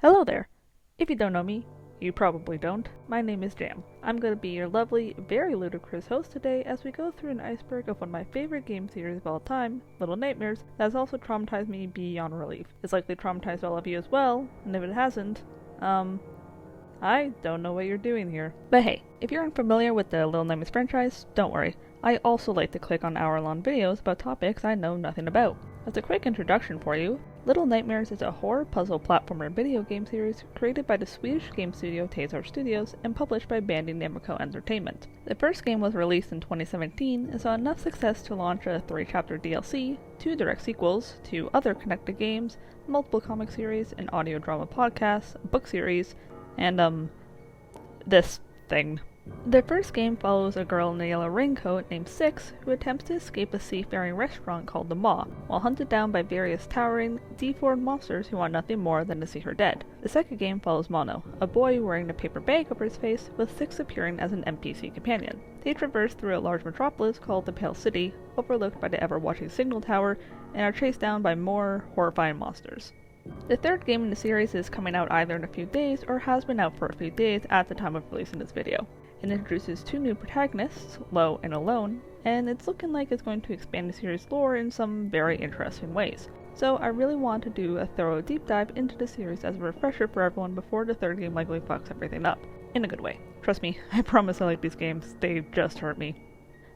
Hello there! If you don't know me, you probably don't, my name is Jam. I'm going to be your lovely, very ludicrous host today as we go through an iceberg of one of my favorite game series of all time, Little Nightmares, that has also traumatized me beyond relief. It's likely traumatized all of you as well, and if it hasn't, I don't know what you're doing here. But hey, if you're unfamiliar with the Little Nightmares franchise, don't worry. I also like to click on hour-long videos about topics I know nothing about. As a quick introduction for you, Little Nightmares is a horror puzzle platformer video game series created by the Swedish game studio Artstudio and published by Bandai Namco Entertainment. The first game was released in 2017 and saw enough success to launch a 3-chapter DLC, 2 direct sequels, 2 other connected games, multiple comic series, an audio drama podcast, a book series, and this thing. The first game follows a girl in a yellow raincoat named Six who attempts to escape a seafaring restaurant called the Maw, while hunted down by various towering, deformed monsters who want nothing more than to see her dead. The second game follows Mono, a boy wearing a paper bag over his face, with Six appearing as an NPC companion. They traverse through a large metropolis called the Pale City, overlooked by the ever-watching signal tower, and are chased down by more horrifying monsters. The third game in the series is coming out either in a few days or has been out for a few days at the time of releasing this video. It introduces 2 new protagonists, Lo and Alone, and it's looking like it's going to expand the series' lore in some very interesting ways. So I really want to do a thorough deep dive into the series as a refresher for everyone before the third game likely fucks everything up. In a good way. Trust me, I promise I like these games, they just hurt me.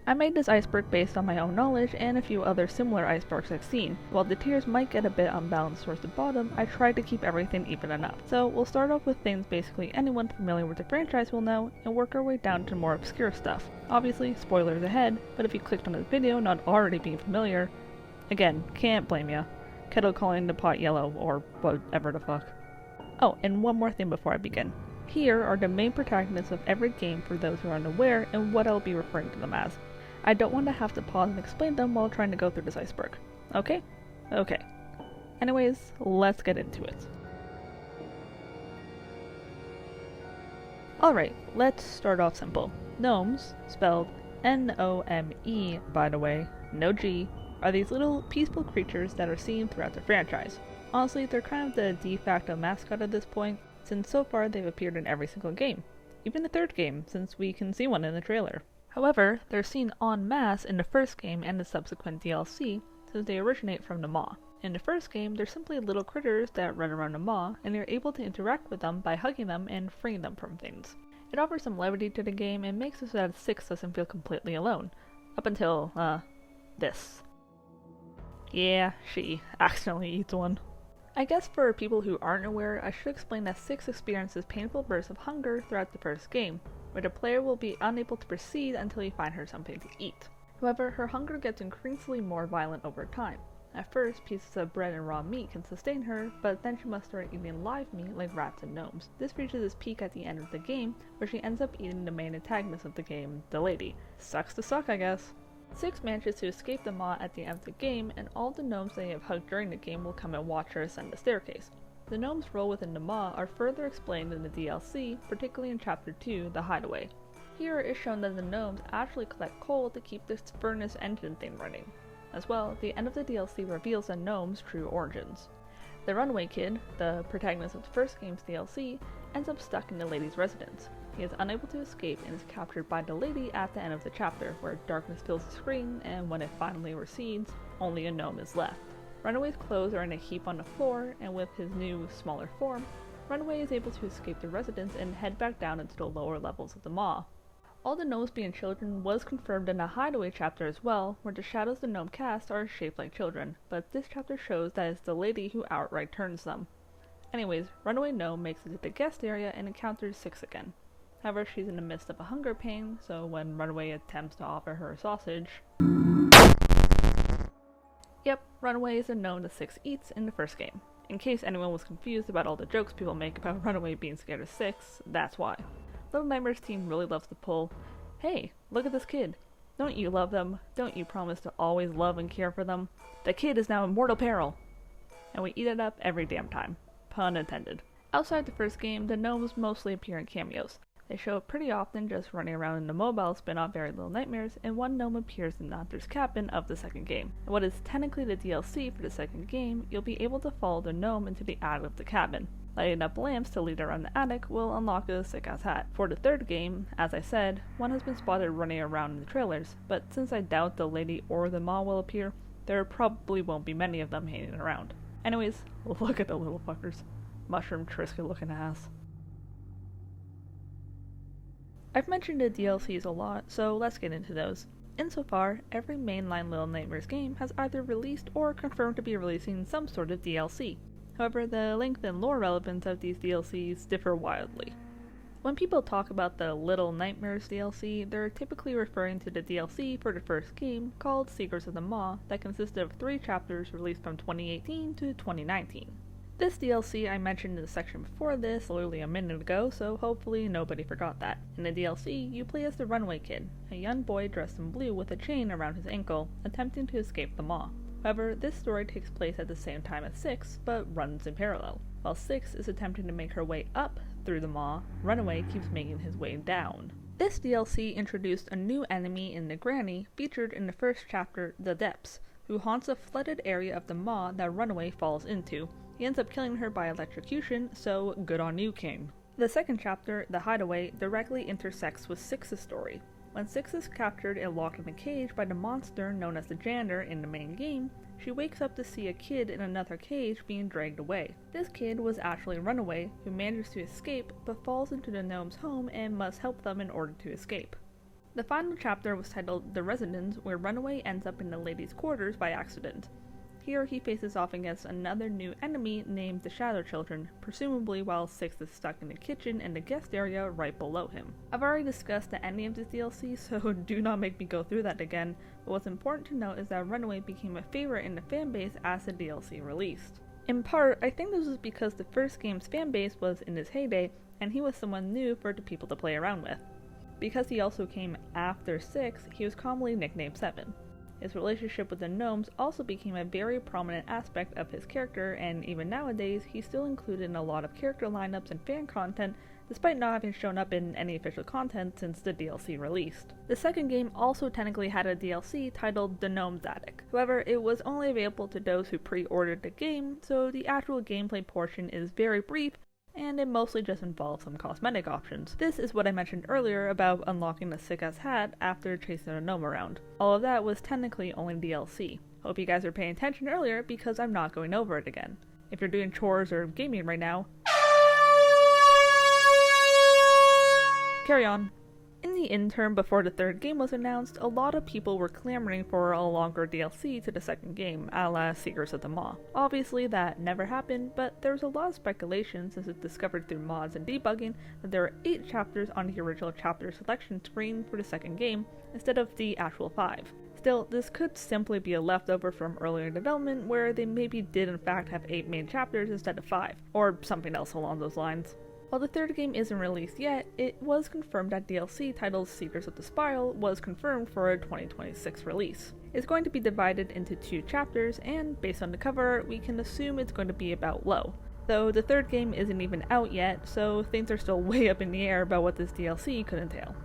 I made this iceberg based on my own knowledge and a few other similar icebergs I've seen. While the tiers might get a bit unbalanced towards the bottom, I tried to keep everything even enough. So we'll start off with things basically anyone familiar with the franchise will know, and work our way down to more obscure stuff. Obviously, spoilers ahead, but if you clicked on this video not already being familiar, again, can't blame ya. Kettle calling the pot yellow, or whatever the fuck. Oh, and one more thing before I begin. Here are the main protagonists of every game for those who are unaware and what I'll be referring to them as. I don't want to have to pause and explain them while trying to go through this iceberg. Okay? Okay. Anyways, let's get into it. Alright, let's start off simple. Gnomes, spelled N-O-M-E by the way, no G, are these little peaceful creatures that are seen throughout the franchise. Honestly, they're kind of the de facto mascot at this point, since so far they've appeared in every single game. Even the third game, since we can see one in the trailer. However, they're seen en masse in the first game and the subsequent DLC, since they originate from the Maw. In the first game, they're simply little critters that run around the Maw, and you're able to interact with them by hugging them and freeing them from things. It offers some levity to the game and makes it so that Six doesn't feel completely alone. Up until, this. Yeah, she accidentally eats one. I guess for people who aren't aware, I should explain that Six experiences painful bursts of hunger throughout the first game, where the player will be unable to proceed until you find her something to eat. However, her hunger gets increasingly more violent over time. At first, pieces of bread and raw meat can sustain her, but then she must start eating live meat like rats and gnomes. This reaches its peak at the end of the game, where she ends up eating the main antagonist of the game, the lady. Sucks to suck, I guess. Six manages to escape the Maw at the end of the game, and all the gnomes they have hugged during the game will come and watch her ascend the staircase. The gnomes' role within the Maw are further explained in the DLC, particularly in Chapter 2, The Hideaway. Here it is shown that the gnomes actually collect coal to keep this furnace engine thing running. As well, the end of the DLC reveals the gnomes' true origins. The runaway kid, the protagonist of the first game's DLC, ends up stuck in the lady's residence. He is unable to escape and is captured by the lady at the end of the chapter, where darkness fills the screen, and when it finally recedes, only a gnome is left. Runaway's clothes are in a heap on the floor, and with his new, smaller form, Runaway is able to escape the residence and head back down into the lower levels of the Maw. All the gnomes being children was confirmed in the Hideaway chapter as well, where the shadows the gnome cast are shaped like children, but this chapter shows that it's the lady who outright turns them. Anyways, Runaway Gnome makes it to the guest area and encounters Six again. However, she's in the midst of a hunger pain, so when Runaway attempts to offer her a sausage... Yep, Runaway is a gnome that Six eats in the first game. In case anyone was confused about all the jokes people make about Runaway being scared of Six, that's why. Little Nightmares team really loves to pull, "Hey, look at this kid. Don't you love them? Don't you promise to always love and care for them? The kid is now in mortal peril!" And we eat it up every damn time. Pun intended. Outside the first game, the gnomes mostly appear in cameos. They show up pretty often just running around in the mobile spin-off Very Little Nightmares, and one gnome appears in the Hunter's Cabin of the second game. In what is technically the DLC for the second game, you'll be able to follow the gnome into the attic of the cabin. Lighting up lamps to lead around the attic will unlock a sick-ass hat. For the third game, as I said, one has been spotted running around in the trailers, but since I doubt the lady or the ma will appear, there probably won't be many of them hanging around. Anyways, look at the little fuckers. Mushroom Trisket looking ass. I've mentioned the DLCs a lot, so let's get into those. Insofar, every mainline Little Nightmares game has either released or confirmed to be releasing some sort of DLC. However, the length and lore relevance of these DLCs differ wildly. When people talk about the Little Nightmares DLC, they're typically referring to the DLC for the first game, called Secrets of the Maw, that consisted of 3 chapters released from 2018 to 2019. This DLC I mentioned in the section before this literally a minute ago, so hopefully nobody forgot that. In the DLC, you play as the Runaway Kid, a young boy dressed in blue with a chain around his ankle, attempting to escape the Maw. However, this story takes place at the same time as 6, but runs in parallel. While 6 is attempting to make her way up through the Maw, Runaway keeps making his way down. This DLC introduced a new enemy in the Granny, featured in the first chapter, The Depths, who haunts a flooded area of the Maw that Runaway falls into. He ends up killing her by electrocution, so good on you, King. The second chapter, The Hideaway, directly intersects with 6's story. When 6 is captured and locked in a cage by the monster known as the Janitor in the main game, she wakes up to see a kid in another cage being dragged away. This kid was actually Runaway, who manages to escape but falls into the gnome's home and must help them in order to escape. The final chapter was titled The Residence, where Runaway ends up in the lady's quarters by accident. Here he faces off against another new enemy named the Shadow Children, presumably while 6 is stuck in the kitchen in the guest area right below him. I've already discussed the ending of this DLC, so do not make me go through that again, but what's important to note is that Runaway became a favorite in the fanbase as the DLC released. In part, I think this was because the first game's fanbase was in his heyday, and he was someone new for the people to play around with. Because he also came after 6, he was commonly nicknamed 7. His relationship with the gnomes also became a very prominent aspect of his character, and even nowadays, he's still included in a lot of character lineups and fan content, despite not having shown up in any official content since the DLC released. The second game also technically had a DLC titled The Gnome's Attic. However, it was only available to those who pre-ordered the game, so the actual gameplay portion is very brief, and it mostly just involves some cosmetic options. This is what I mentioned earlier about unlocking a sick-ass hat after chasing a gnome around. All of that was technically only DLC. Hope you guys were paying attention earlier because I'm not going over it again. If you're doing chores or gaming right now, carry on. In the interim before the third game was announced, a lot of people were clamoring for a longer DLC to the second game, a la Secrets of the Maw. Obviously that never happened, but there was a lot of speculation since it's discovered through mods and debugging that there are 8 chapters on the original chapter selection screen for the second game, instead of the actual 5. Still, this could simply be a leftover from earlier development where they maybe did in fact have 8 main chapters instead of 5, or something else along those lines. While the third game isn't released yet, it was confirmed that DLC titled Secrets of the Spiral was confirmed for a 2026 release. It's going to be divided into 2 chapters, and based on the cover art, we can assume it's going to be about Lo. Though the third game isn't even out yet, so things are still way up in the air about what this DLC could entail.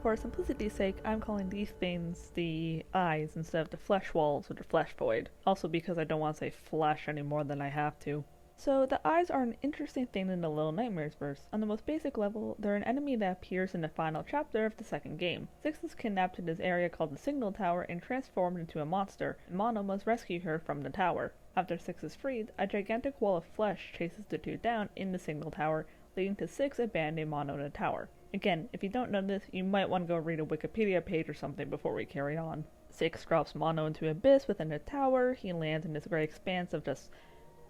For simplicity's sake, I'm calling these things the eyes instead of the flesh walls or the flesh void, also because I don't want to say flesh any more than I have to. So the eyes are an interesting thing in the Little Nightmares verse. On the most basic level, they're an enemy that appears in the final chapter of the second game. 6 is kidnapped to this area called the Signal Tower and transformed into a monster, and Mono must rescue her from the tower. After 6 is freed, a gigantic wall of flesh chases the 2 down in the Signal Tower, leading to 6 abandoning Mono in the tower. Again, if you don't know this, you might want to go read a Wikipedia page or something before we carry on. 6 drops Mono into an abyss within the tower. He lands in this great expanse of just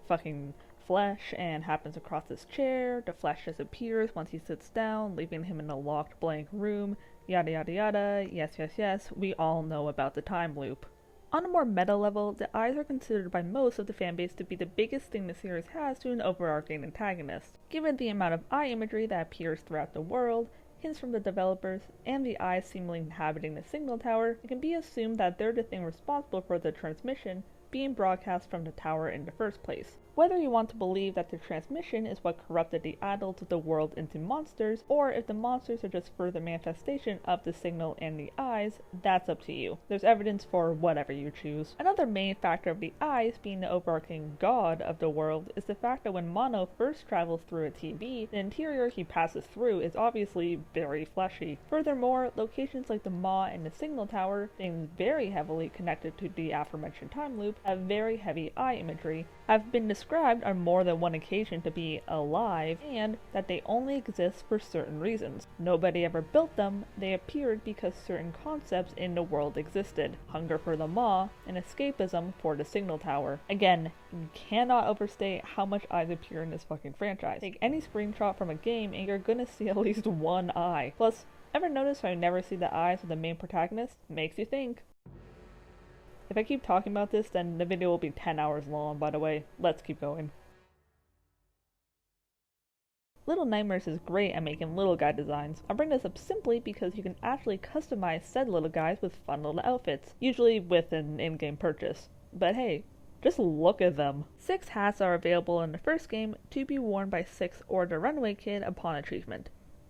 fucking flesh and happens across his chair. The flesh disappears once he sits down, leaving him in a locked blank room. Yada yada yada. Yes, yes, yes. We all know about the time loop. On a more meta level, the eyes are considered by most of the fanbase to be the biggest thing the series has to an overarching antagonist. Given the amount of eye imagery that appears throughout the world, hints from the developers, and the eyes seemingly inhabiting the signal tower, it can be assumed that they're the thing responsible for the transmission being broadcast from the tower in the first place. Whether you want to believe that the transmission is what corrupted the adults of the world into monsters, or if the monsters are just further manifestation of the signal and the eyes, that's up to you. There's evidence for whatever you choose. Another main factor of the eyes being the overarching god of the world is the fact that when Mono first travels through a TV, the interior he passes through is obviously very fleshy. Furthermore, locations like the Maw and the Signal Tower, things very heavily connected to the aforementioned time loop, have very heavy eye imagery, have been described on more than one occasion to be alive, and that they only exist for certain reasons. Nobody ever built them, they appeared because certain concepts in the world existed. Hunger for the Maw, and escapism for the Signal Tower. Again, you cannot overstate how much eyes appear in this fucking franchise. Take any screenshot from a game and you're gonna see at least one eye. Plus, ever notice how you never see the eyes of the main protagonist? Makes you think. If I keep talking about this, then the video will be 10 hours long, by the way. Let's keep going. Little Nightmares is great at making little guy designs. I bring this up simply because you can actually customize said little guys with fun little outfits, usually with an in-game purchase. But hey, just look at them. 6 hats are available in the first game to be worn by 6 or the Runaway Kid upon achievement.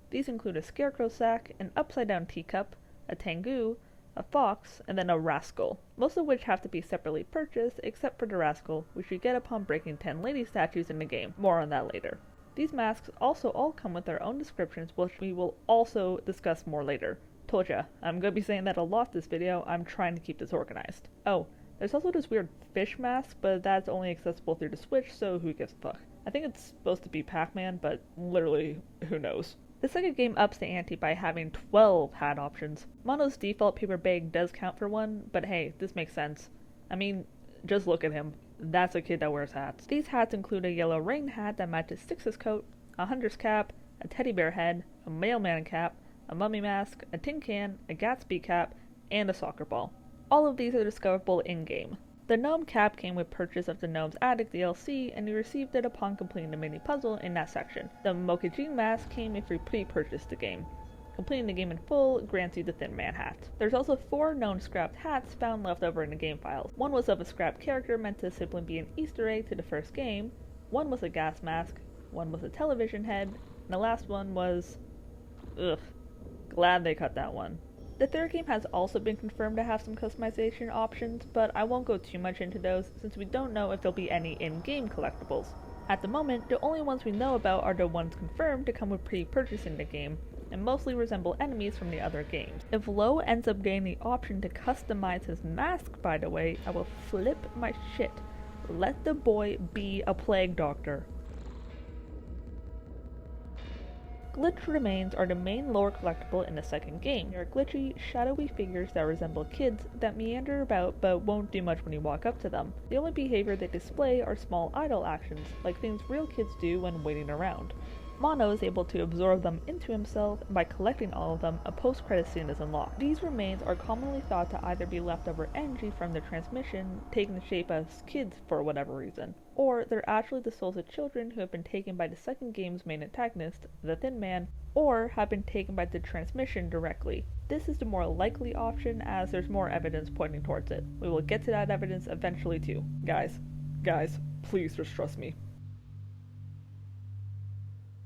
These include a scarecrow sack, an upside-down teacup, a tengu, a fox, and then a rascal, most of which have to be separately purchased except for the rascal, which you get upon breaking 10 lady statues in the game. More on that later. These masks also all come with their own descriptions, which we will also discuss more later. Told ya, I'm gonna be saying that a lot this video. I'm trying to keep this organized. Oh, there's also this weird fish mask, but that's only accessible through the Switch, so who gives a fuck. I think it's supposed to be Pac-Man, but literally, who knows. The second game ups the ante by having 12 hat options. Mono's default paper bag does count for one, but hey, this makes sense. I mean, just look at him. That's a kid that wears hats. These hats include a yellow rain hat that matches Six's coat, a hunter's cap, a teddy bear head, a mailman cap, a mummy mask, a tin can, a Gatsby cap, and a soccer ball. All of these are discoverable in-game. The gnome cap came with purchase of the Gnome's Attic DLC, and you received it upon completing the mini puzzle in that section. The Mokujin mask came if you pre-purchased the game. Completing the game in full grants you the Thin Man hat. There's also 4 known scrapped hats found left over in the game files. One was of a scrapped character meant to simply be an Easter egg to the first game, one was a gas mask, one was a television head, and the last one was... ugh. Glad they cut that one. The third game has also been confirmed to have some customization options, but I won't go too much into those since we don't know if there'll be any in-game collectibles. At the moment, the only ones we know about are the ones confirmed to come with pre-purchasing the game, and mostly resemble enemies from the other games. If Lo ends up getting the option to customize his mask, by the way, I will flip my shit. Let the boy be a plague doctor. Glitch remains are the main lore collectible in the second game. They are glitchy, shadowy figures that resemble kids that meander about but won't do much when you walk up to them. The only behavior they display are small idle actions, like things real kids do when waiting around. Mono is able to absorb them into himself, and by collecting all of them, a post-credit scene is unlocked. These remains are commonly thought to either be leftover energy from the transmission, taking the shape as kids for whatever reason, or they're actually the souls of children who have been taken by the second game's main antagonist, the Thin Man, or have been taken by the transmission directly. This is the more likely option as there's more evidence pointing towards it. We will get to that evidence eventually too. Guys, please just trust me.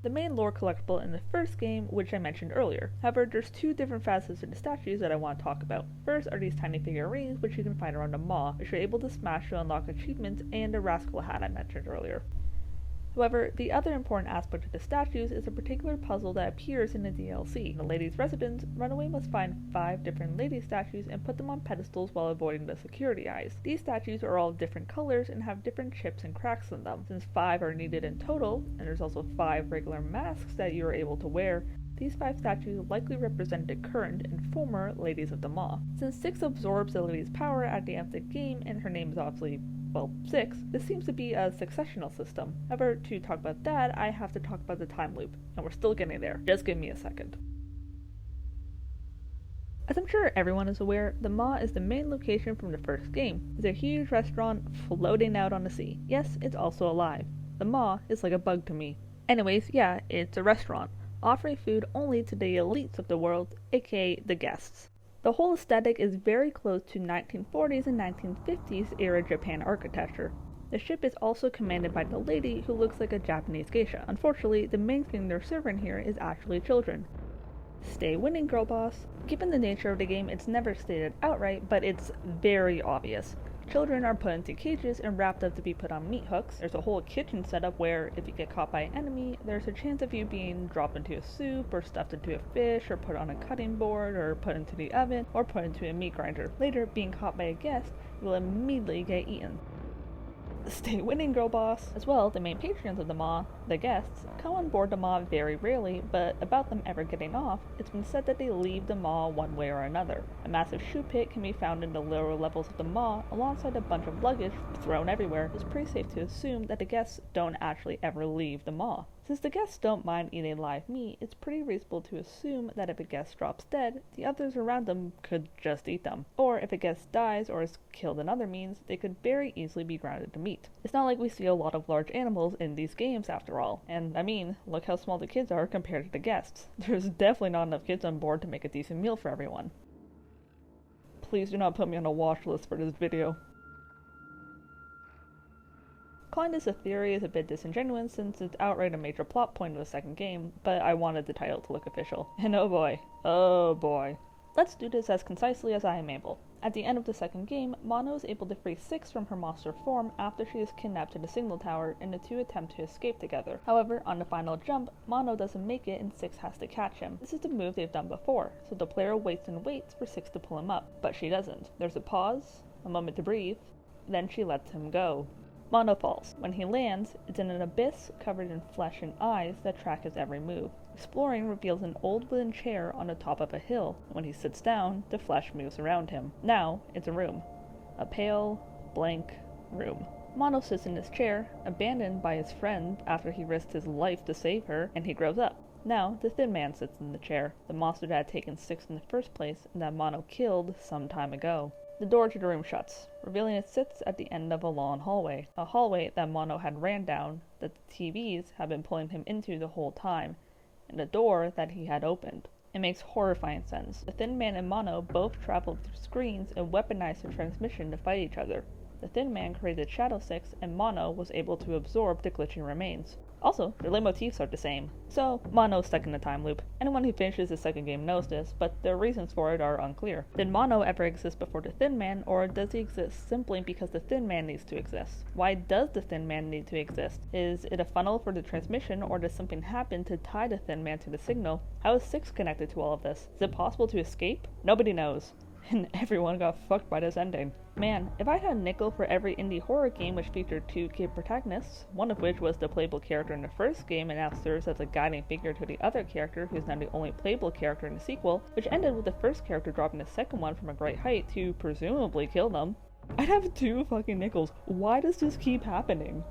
The main lore collectible in the first game, which I mentioned earlier. However, there's 2 different facets to the statues that I want to talk about. First are these tiny figurines, which you can find around the Maw, which you're able to smash to unlock achievements, and the rascal hat I mentioned earlier. However, the other important aspect of the statues is a particular puzzle that appears in the DLC. In the lady's residence, Runaway must find 5 different lady statues and put them on pedestals while avoiding the security eyes. These statues are all different colors and have different chips and cracks in them. Since 5 are needed in total, and there's also 5 regular masks that you are able to wear, these 5 statues likely represent the current and former ladies of the Maw. Since 6 absorbs the lady's power at the end of the game, and her name is obviously 6, this seems to be a successional system. However, to talk about that, I have to talk about the time loop, and we're still getting there. Just give me a second. As I'm sure everyone is aware, the Maw is the main location from the first game. It's a huge restaurant floating out on the sea. Yes, it's also alive. The Maw is like a bug to me. Anyways, yeah, it's a restaurant, offering food only to the elites of the world, aka the guests. The whole aesthetic is very close to 1940s and 1950s era Japan architecture. The ship is also commanded by the lady who looks like a Japanese geisha. Unfortunately, the main thing they're serving here is actually children. Stay winning, girl boss. Given the nature of the game, it's never stated outright, but it's very obvious. Children are put into cages and wrapped up to be put on meat hooks. There's a whole kitchen setup where if you get caught by an enemy, there's a chance of you being dropped into a soup or stuffed into a fish or put on a cutting board or put into the oven or put into a meat grinder. Later, being caught by a guest, you will immediately get eaten. Stay winning, girl boss! As well, the main patrons of the Maw, the guests, come on board the Maw very rarely, but about them ever getting off, it's been said that they leave the Maw one way or another. A massive shoe pit can be found in the lower levels of the Maw, alongside a bunch of luggage thrown everywhere. It's pretty safe to assume that the guests don't actually ever leave the Maw. Since the guests don't mind eating live meat, it's pretty reasonable to assume that if a guest drops dead, the others around them could just eat them. Or if a guest dies or is killed in other means, they could very easily be grounded to meat. It's not like we see a lot of large animals in these games after all. And I mean, look how small the kids are compared to the guests. There's definitely not enough kids on board to make a decent meal for everyone. Please do not put me on a watch list for this video. Calling this a theory is a bit disingenuous since it's outright a major plot point of the second game, but I wanted the title to look official. And oh boy. Let's do this as concisely as I am able. At the end of the second game, Mono is able to free Six from her monster form after she is kidnapped to the signal tower and the two attempt to escape together. However, on the final jump, Mono doesn't make it and Six has to catch him. This is the move they've done before, so the player waits and waits for Six to pull him up, but she doesn't. There's a pause, a moment to breathe, then she lets him go. Mono falls. When he lands, it's in an abyss covered in flesh and eyes that track his every move. Exploring reveals an old wooden chair on the top of a hill. When he sits down, the flesh moves around him. Now, it's a room. A pale, blank room. Mono sits in his chair, abandoned by his friend after he risked his life to save her, and he grows up. Now, the Thin Man sits in the chair, the monster that had taken Six in the first place and that Mono killed some time ago. The door to the room shuts, revealing it sits at the end of a long hallway. A hallway that Mono had ran down, that the TVs had been pulling him into the whole time, and a door that he had opened. It makes horrifying sense. The Thin Man and Mono both traveled through screens and weaponized the transmission to fight each other. The Thin Man created Shadow Six, and Mono was able to absorb the glitching remains. Also, their leitmotifs are the same, so Mono's stuck in a time loop. Anyone who finishes the second game knows this, but the reasons for it are unclear. Did Mono ever exist before the Thin Man, or does he exist simply because the Thin Man needs to exist? Why does the Thin Man need to exist? Is it a funnel for the transmission, or does something happen to tie the Thin Man to the signal? How is Six connected to all of this? Is it possible to escape? Nobody knows. And everyone got fucked by this ending. Man, if I had a nickel for every indie horror game which featured two kid protagonists, one of which was the playable character in the first game and now serves as a guiding figure to the other character who's now the only playable character in the sequel, which ended with the first character dropping the second one from a great height to presumably kill them, I'd have two fucking nickels. Why does this keep happening?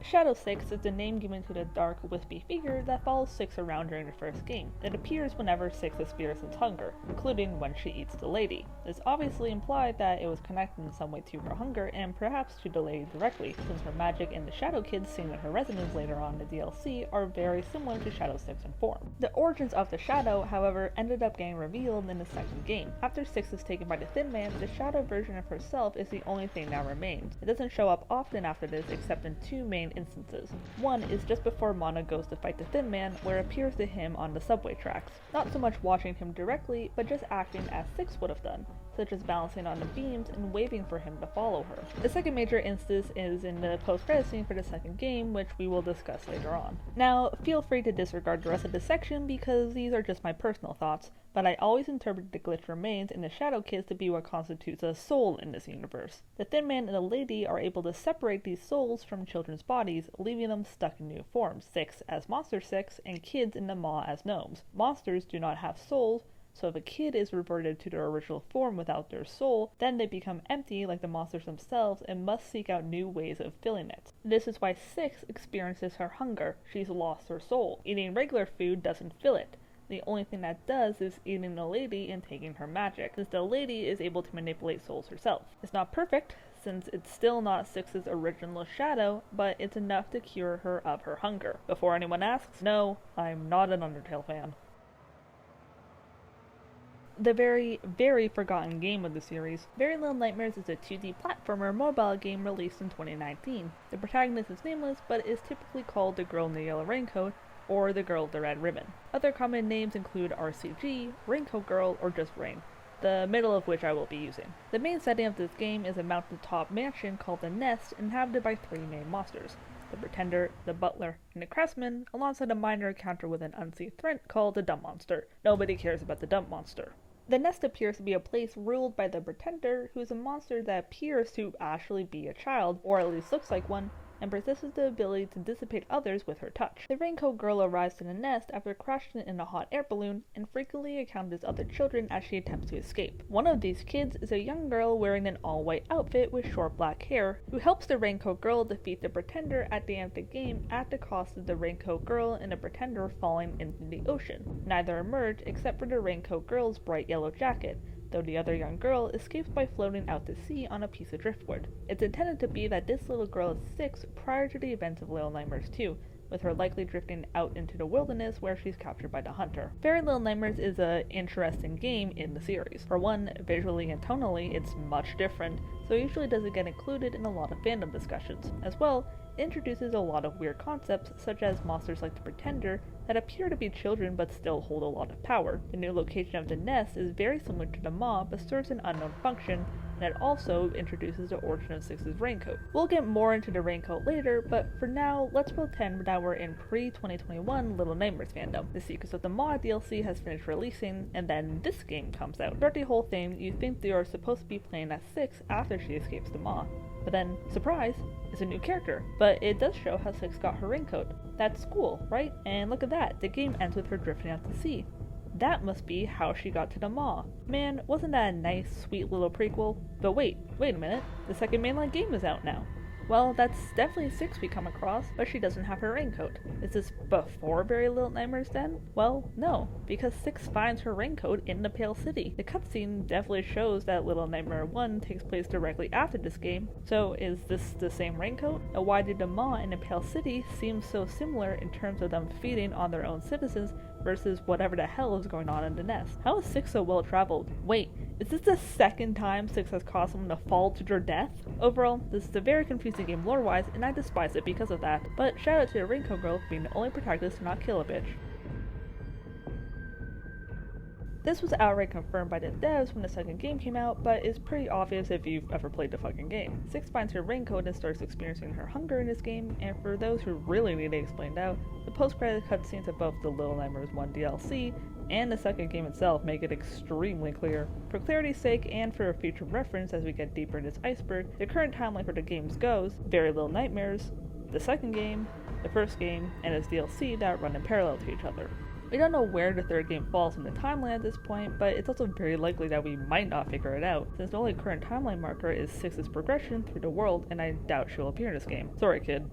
Shadow Six is the name given to the dark, wispy figure that follows Six around during the first game. It appears whenever Six experiences hunger, including when she eats the lady. This obviously implied that it was connected in some way to her hunger, and perhaps to the lady directly, since her magic and the Shadow Kids seen in her residence later on in the DLC are very similar to Shadow Six in form. The origins of the Shadow, however, ended up getting revealed in the second game. After Six is taken by the Thin Man, the Shadow version of herself is the only thing that remains. It doesn't show up often after this except in two main instances. One is just before Mono goes to fight the Thin Man, where it appears to him on the subway tracks. Not so much watching him directly, but just acting as Six would have done, such as balancing on the beams and waving for him to follow her. The second major instance is in the post-credit scene for the second game, which we will discuss later on. Now, feel free to disregard the rest of this section because these are just my personal thoughts, but I always interpreted the glitch remains and the Shadow Kids to be what constitutes a soul in this universe. The Thin Man and the lady are able to separate these souls from children's bodies, leaving them stuck in new forms, Six as Monster Six, and kids in the Maw as gnomes. Monsters do not have souls, so if a kid is reverted to their original form without their soul, then they become empty like the monsters themselves and must seek out new ways of filling it. This is why Six experiences her hunger. She's lost her soul. Eating regular food doesn't fill it. The only thing that does is eating the lady and taking her magic, since the lady is able to manipulate souls herself. It's not perfect, since it's still not Six's original shadow, but it's enough to cure her of her hunger. Before anyone asks, no, I'm not an Undertale fan. the very, very forgotten game of the series. Very Little Nightmares is a 2D platformer mobile game released in 2019. The protagonist is nameless, but is typically called the girl in the yellow raincoat, or the girl with the red ribbon. Other common names include RCG, Raincoat Girl, or just Rain, the middle of which I will be using. The main setting of this game is a mountaintop mansion called the Nest, inhabited by three main monsters: the Pretender, the Butler, and the Craftsman, alongside a minor encounter with an unseen threat called the Dump Monster. Nobody cares about the Dump Monster. The Nest appears to be a place ruled by the Pretender, who is a monster that appears to actually be a child, or at least looks like one, and possesses the ability to dissipate others with her touch. The Raincoat Girl arrives in the nest after crashing in a hot air balloon and frequently encounters other children as she attempts to escape. One of these kids is a young girl wearing an all-white outfit with short black hair, who helps the Raincoat Girl defeat the Pretender at the end of the game at the cost of the Raincoat Girl and the Pretender falling into the ocean. Neither emerge except for the Raincoat Girl's bright yellow jacket, though the other young girl escapes by floating out to sea on a piece of driftwood. It's intended to be that this little girl is 6 prior to the events of Little Nightmares 2, with her likely drifting out into the wilderness where she's captured by the hunter. Very Little Nightmares is an interesting game in the series. For one, visually and tonally, it's much different, so it usually doesn't get included in a lot of fandom discussions. As well, it introduces a lot of weird concepts, such as monsters like the Pretender, that appear to be children but still hold a lot of power. The new location of the nest is very similar to the Maw, but serves an unknown function, and it also introduces the origin of Six's raincoat. We'll get more into the raincoat later, but for now, let's pretend that we're in pre-2021 Little Nightmares fandom. The Secrets of the Maw DLC has finished releasing, and then this game comes out. Throughout the whole thing, you think they are supposed to be playing as Six after she escapes the Maw. But then, surprise, it's a new character. But it does show how Six got her raincoat. That's cool, right? And look at that, the game ends with her drifting out to sea. That must be how she got to the Maw. Man, wasn't that a nice, sweet little prequel? But wait a minute, the second mainline game is out now. Well, that's definitely Six we come across, but she doesn't have her raincoat. Is this before Very Little Nightmares then? Well, no, because Six finds her raincoat in the Pale City. The cutscene definitely shows that Little Nightmare 1 takes place directly after this game, so is this the same raincoat? And why did the Maw and the Pale City seem so similar in terms of them feeding on their own citizens versus whatever the hell is going on in the nest? How is Six so well traveled? Wait, is this the second time Six has caused someone to fall to their death? Overall, this is a very confusing game lore-wise, and I despise it because of that, but shout out to the Raincoat Girl for being the only protagonist to not kill a bitch. This was outright confirmed by the devs when the second game came out, but is pretty obvious if you've ever played the fucking game. Six finds her raincoat and starts experiencing her hunger in this game, and for those who really need it explained out, the post-credit cutscenes of both the Little Nightmares 1 DLC and the second game itself make it extremely clear. For clarity's sake, and for future reference as we get deeper in this iceberg, the current timeline for the games goes: Very Little Nightmares, the second game, the first game, and its DLC that run in parallel to each other. We don't know where the third game falls in the timeline at this point, but it's also very likely that we might not figure it out, since the only current timeline marker is Six's progression through the world, and I doubt she'll appear in this game. Sorry, kid.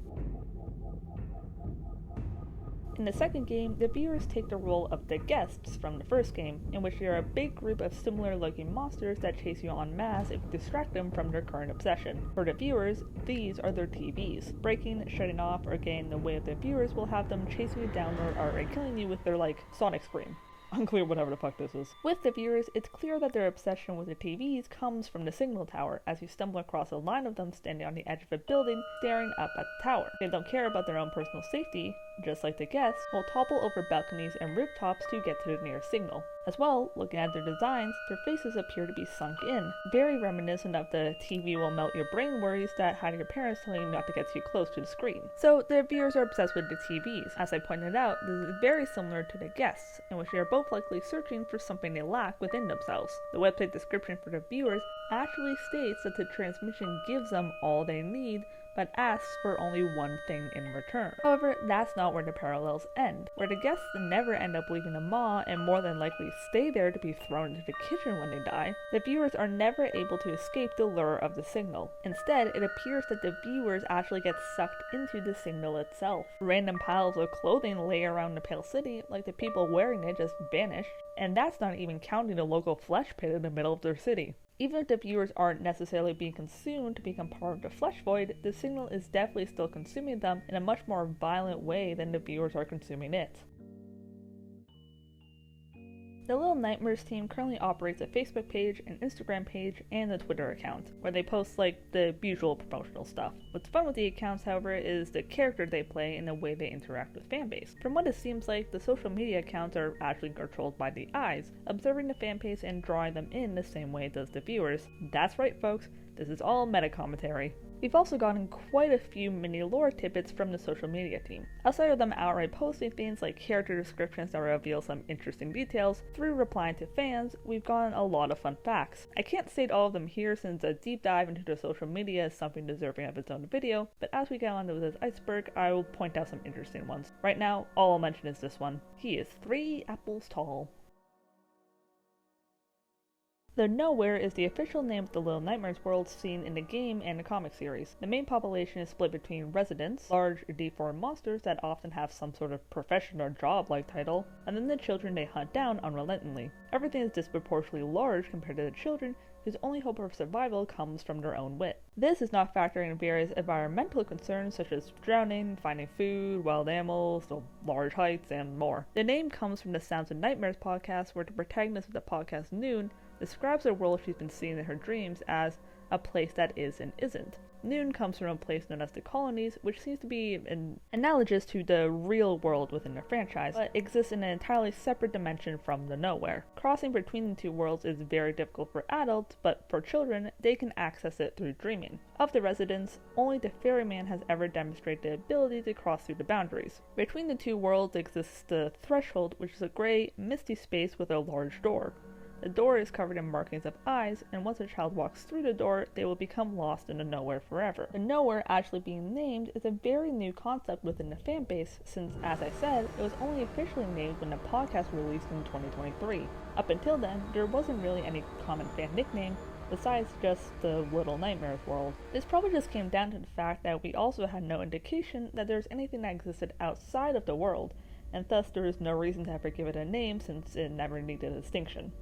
In the second game, the viewers take the role of the guests from the first game, in which they are a big group of similar-looking monsters that chase you en masse if you distract them from their current obsession. For the viewers, these are their TVs. Breaking, shutting off, or getting in the way of the viewers will have them chasing you down or outright killing you with their, sonic scream. Unclear whatever the fuck this is. With the viewers, it's clear that their obsession with the TVs comes from the signal tower, as you stumble across a line of them standing on the edge of a building, staring up at the tower. They don't care about their own personal safety, just like the guests, will topple over balconies and rooftops to get to the nearest signal. As well, looking at their designs, their faces appear to be sunk in, very reminiscent of the TV will melt your brain worries that had your parents telling you not to get too close to the screen. So the viewers are obsessed with the TVs. As I pointed out, this is very similar to the guests, in which they are both likely searching for something they lack within themselves. The website description for the viewers actually states that the transmission gives them all they need, but asks for only one thing in return. However, that's not where the parallels end, where the guests never end up leaving the Maw and more than likely stay there to be thrown into the kitchen when they die. The viewers are never able to escape the lure of the signal. Instead, it appears that the viewers actually get sucked into the signal itself. Random piles of clothing lay around the Pale City, like the people wearing it just vanished, and that's not even counting the local flesh pit in the middle of their city. Even if the viewers aren't necessarily being consumed to become part of the flesh void, the signal is definitely still consuming them in a much more violent way than the viewers are consuming it. The Little Nightmares team currently operates a Facebook page, an Instagram page, and a Twitter account, where they post the usual promotional stuff. What's fun with the accounts, however, is the character they play and the way they interact with fanbase. From what it seems like, the social media accounts are actually controlled by the eyes, observing the fanbase and drawing them in the same way it does the viewers. That's right, folks, this is all meta commentary. We've also gotten quite a few mini lore tidbits from the social media team. Outside of them outright posting things like character descriptions that reveal some interesting details, through replying to fans, we've gotten a lot of fun facts. I can't state all of them here since a deep dive into the social media is something deserving of its own video, but as we get on to this iceberg, I will point out some interesting ones. Right now, all I'll mention is this one. He is 3 apples tall. The Nowhere is the official name of the Little Nightmares world seen in the game and the comic series. The main population is split between residents, large deformed monsters that often have some sort of profession or job-like title, and then the children they hunt down unrelentingly. Everything is disproportionately large compared to the children, whose only hope of survival comes from their own wit. This is not factoring in various environmental concerns such as drowning, finding food, wild animals, the large heights, and more. The name comes from the Sounds of Nightmares podcast, where the protagonist of the podcast, Noon, describes the world she's been seeing in her dreams as a place that is and isn't. Noon comes from a place known as the Colonies, which seems to be analogous to the real world within the franchise, but exists in an entirely separate dimension from the Nowhere. Crossing between the two worlds is very difficult for adults, but for children, they can access it through dreaming. Of the residents, only the ferryman has ever demonstrated the ability to cross through the boundaries. Between the two worlds exists the Threshold, which is a gray, misty space with a large door. The door is covered in markings of eyes, and once a child walks through the door, they will become lost in the Nowhere forever. The Nowhere actually being named is a very new concept within the fanbase, since, as I said, it was only officially named when the podcast released in 2023. Up until then, there wasn't really any common fan nickname, besides just the Little Nightmares world. This probably just came down to the fact that we also had no indication that there's anything that existed outside of the world, and thus there is no reason to ever give it a name since it never needed a distinction.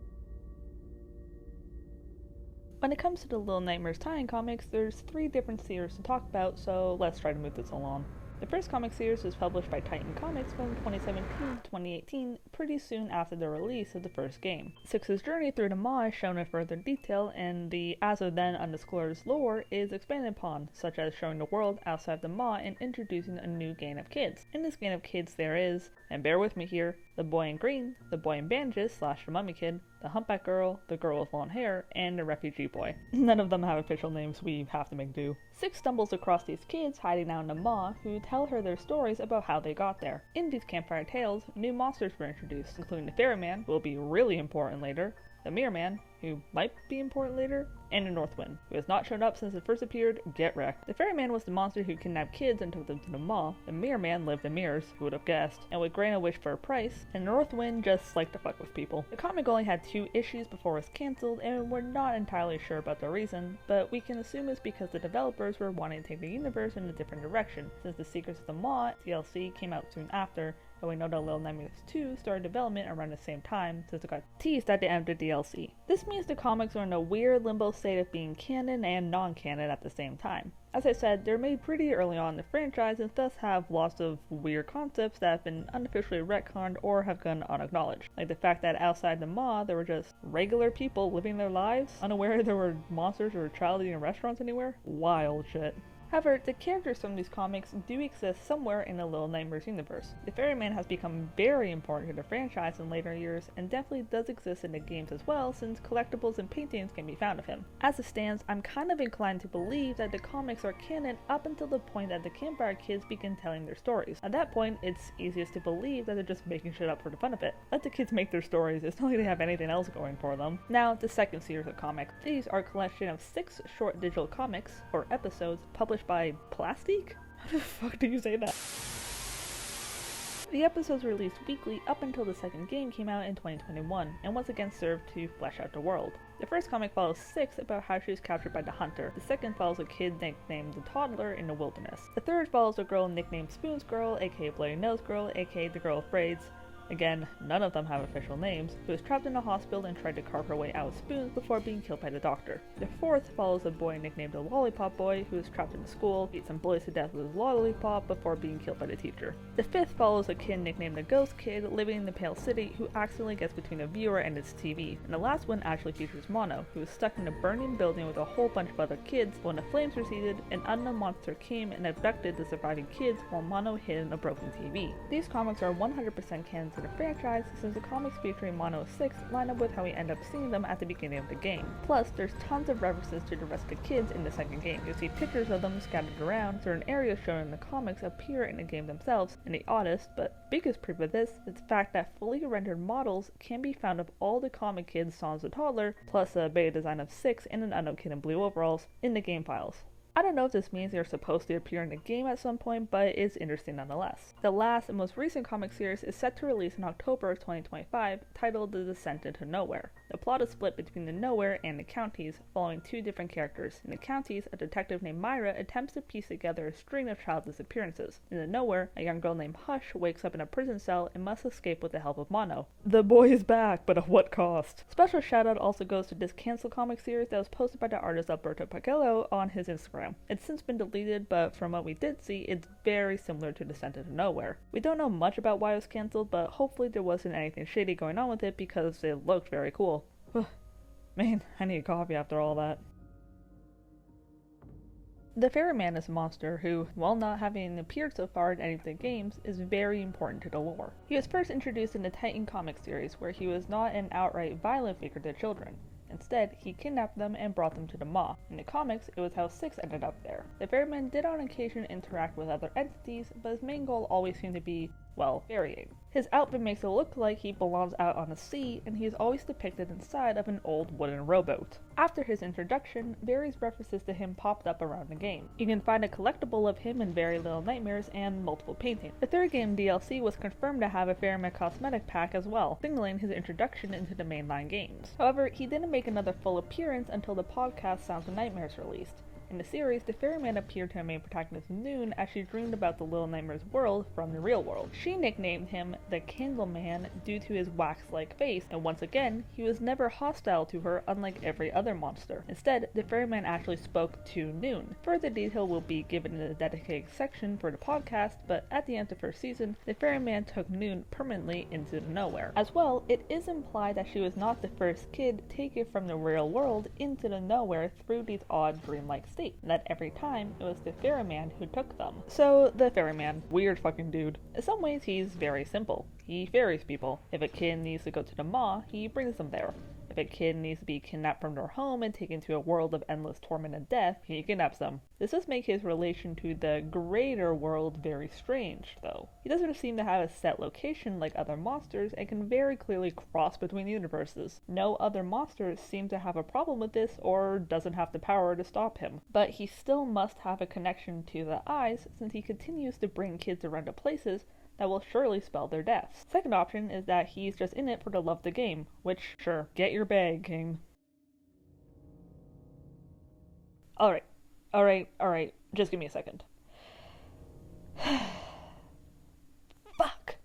When it comes to the Little Nightmares tie-in comics, there's 3 different series to talk about, so let's try to move this along. The first comic series was published by Titan Comics from 2017 to 2018, pretty soon after the release of the first game. Six's journey through the Maw is shown in further detail, and the as-of-then undisclosed lore is expanded upon, such as showing the world outside the Maw and introducing a new gang of kids. In this gang of kids there is, and bear with me here, the boy in green, the boy in bandages / the mummy kid, the humpback girl, the girl with long hair, and the refugee boy. None of them have official names, we have to make do. Six stumbles across these kids hiding out in the Maw who tell her their stories about how they got there. In these campfire tales, new monsters were introduced, including the Ferryman, who will be really important later, the Mirror Man, who might be important later, and the North Wind, who has not shown up since it first appeared. Get wrecked. The Ferryman was the monster who kidnapped kids and took them to the Maw. The Mirror Man lived in mirrors, who would have guessed, and would grant a wish for a price, and the North Wind just liked to fuck with people. The comic only had 2 issues before it was cancelled, and we're not entirely sure about the reason, but we can assume it's because the developers were wanting to take the universe in a different direction, since the Secrets of the Maw DLC came out soon after, but we know that Little Nightmares 2 started development around the same time, since it got teased at the end of the DLC. This means the comics are in a weird limbo state of being canon and non-canon at the same time. As I said, they're made pretty early on in the franchise and thus have lots of weird concepts that have been unofficially retconned or have gone unacknowledged. Like the fact that outside the Maw, there were just regular people living their lives, unaware there were monsters or child eating restaurants anywhere. Wild shit. However, the characters from these comics do exist somewhere in the Little Nightmares universe. The Ferryman has become very important to the franchise in later years and definitely does exist in the games as well, since collectibles and paintings can be found of him. As it stands, I'm kind of inclined to believe that the comics are canon up until the point that the campfire kids begin telling their stories. At that point, it's easiest to believe that they're just making shit up for the fun of it. Let the kids make their stories, it's not like they have anything else going for them. Now, the second series of comics. These are a collection of 6 short digital comics, or episodes, published by Plastique? How the fuck do you say that? The episodes were released weekly up until the second game came out in 2021, and once again served to flesh out the world. The first comic follows Six about how she was captured by the Hunter. The second follows a kid nicknamed the Toddler in the wilderness. The third follows a girl nicknamed Spoons Girl, aka Bloody Nose Girl, aka the Girl with Braids. again, none of them have official names, who is trapped in a hospital and tried to carve her way out with spoons before being killed by the doctor. The fourth follows a boy nicknamed the Lollipop Boy, who is trapped in a school, beats and bullies to death with his lollipop before being killed by the teacher. The fifth follows a kid nicknamed the Ghost Kid, living in the Pale City, who accidentally gets between a viewer and its TV. And the last one actually features Mono, who is stuck in a burning building with a whole bunch of other kids. When the flames receded, an unknown monster came and abducted the surviving kids while Mono hid in a broken TV. These comics are 100% canon to the franchise, since the comics featuring Mono 6 line up with how we end up seeing them at the beginning of the game. Plus, there's tons of references to the rest of the kids in the second game. You'll see pictures of them scattered around, certain areas shown in the comics appear in the game themselves, and the oddest, but biggest proof of this, is the fact that fully rendered models can be found of all the comic kids sans the toddler, plus a beta design of 6 and an unknown kid in blue overalls, in the game files. I don't know if this means they're supposed to appear in the game at some point, but it's interesting nonetheless. The last and most recent comic series is set to release in October of 2025, titled The Descent into Nowhere. The plot is split between the Nowhere and the Counties, following two different characters. In the Counties, a detective named Myra attempts to piece together a string of child disappearances. In the Nowhere, a young girl named Hush wakes up in a prison cell and must escape with the help of Mono. The boy is back, but at what cost? Special shoutout also goes to this canceled comic series that was posted by the artist Alberto Pagello on his Instagram. It's since been deleted, but from what we did see, it's very similar to Descent into Nowhere. We don't know much about why it was cancelled, but hopefully there wasn't anything shady going on with it because it looked very cool. Man, I need a coffee after all that. The Ferryman is a monster who, while not having appeared so far in any of the games, is very important to the lore. He was first introduced in the Titan comic series, where he was not an outright violent figure to children. Instead, he kidnapped them and brought them to the Maw. In the comics, it was how 6 ended up there. The Ferryman did on occasion interact with other entities, but his main goal always seemed to be, well, ferrying. His outfit makes it look like he belongs out on the sea, and he is always depicted inside of an old wooden rowboat. After his introduction, various references to him popped up around the game. You can find a collectible of him in Very Little Nightmares and multiple paintings. The third game DLC was confirmed to have a Ferryman cosmetic pack as well, signaling his introduction into the mainline games. However, he didn't make another full appearance until the podcast Sounds of Nightmares released. In the series, the Ferryman appeared to her main protagonist Noon as she dreamed about the Little Nightmares world from the real world. She nicknamed him the Candleman due to his wax-like face, and once again, he was never hostile to her unlike every other monster. Instead, the Ferryman actually spoke to Noon. Further detail will be given in the dedicated section for the podcast, but at the end of the first season, the Ferryman took Noon permanently into the Nowhere. As well, it is implied that she was not the first kid taken from the real world into the Nowhere through these odd dreamlike states. And that every time it was the Ferryman who took them. So, the Ferryman, weird fucking dude. In some ways, he's very simple. He ferries people. If a kid needs to go to the Maw, he brings them there. If a kid needs to be kidnapped from their home and taken to a world of endless torment and death, he kidnaps them. This does make his relation to the greater world very strange, though. He doesn't seem to have a set location like other monsters and can very clearly cross between universes. No other monsters seem to have a problem with this or doesn't have the power to stop him. But he still must have a connection to the eyes since he continues to bring kids around to places that will surely spell their deaths. Second option is that he's just in it for the love of the game, which, sure, get your bag, King. Alright, just give me a second. Fuck!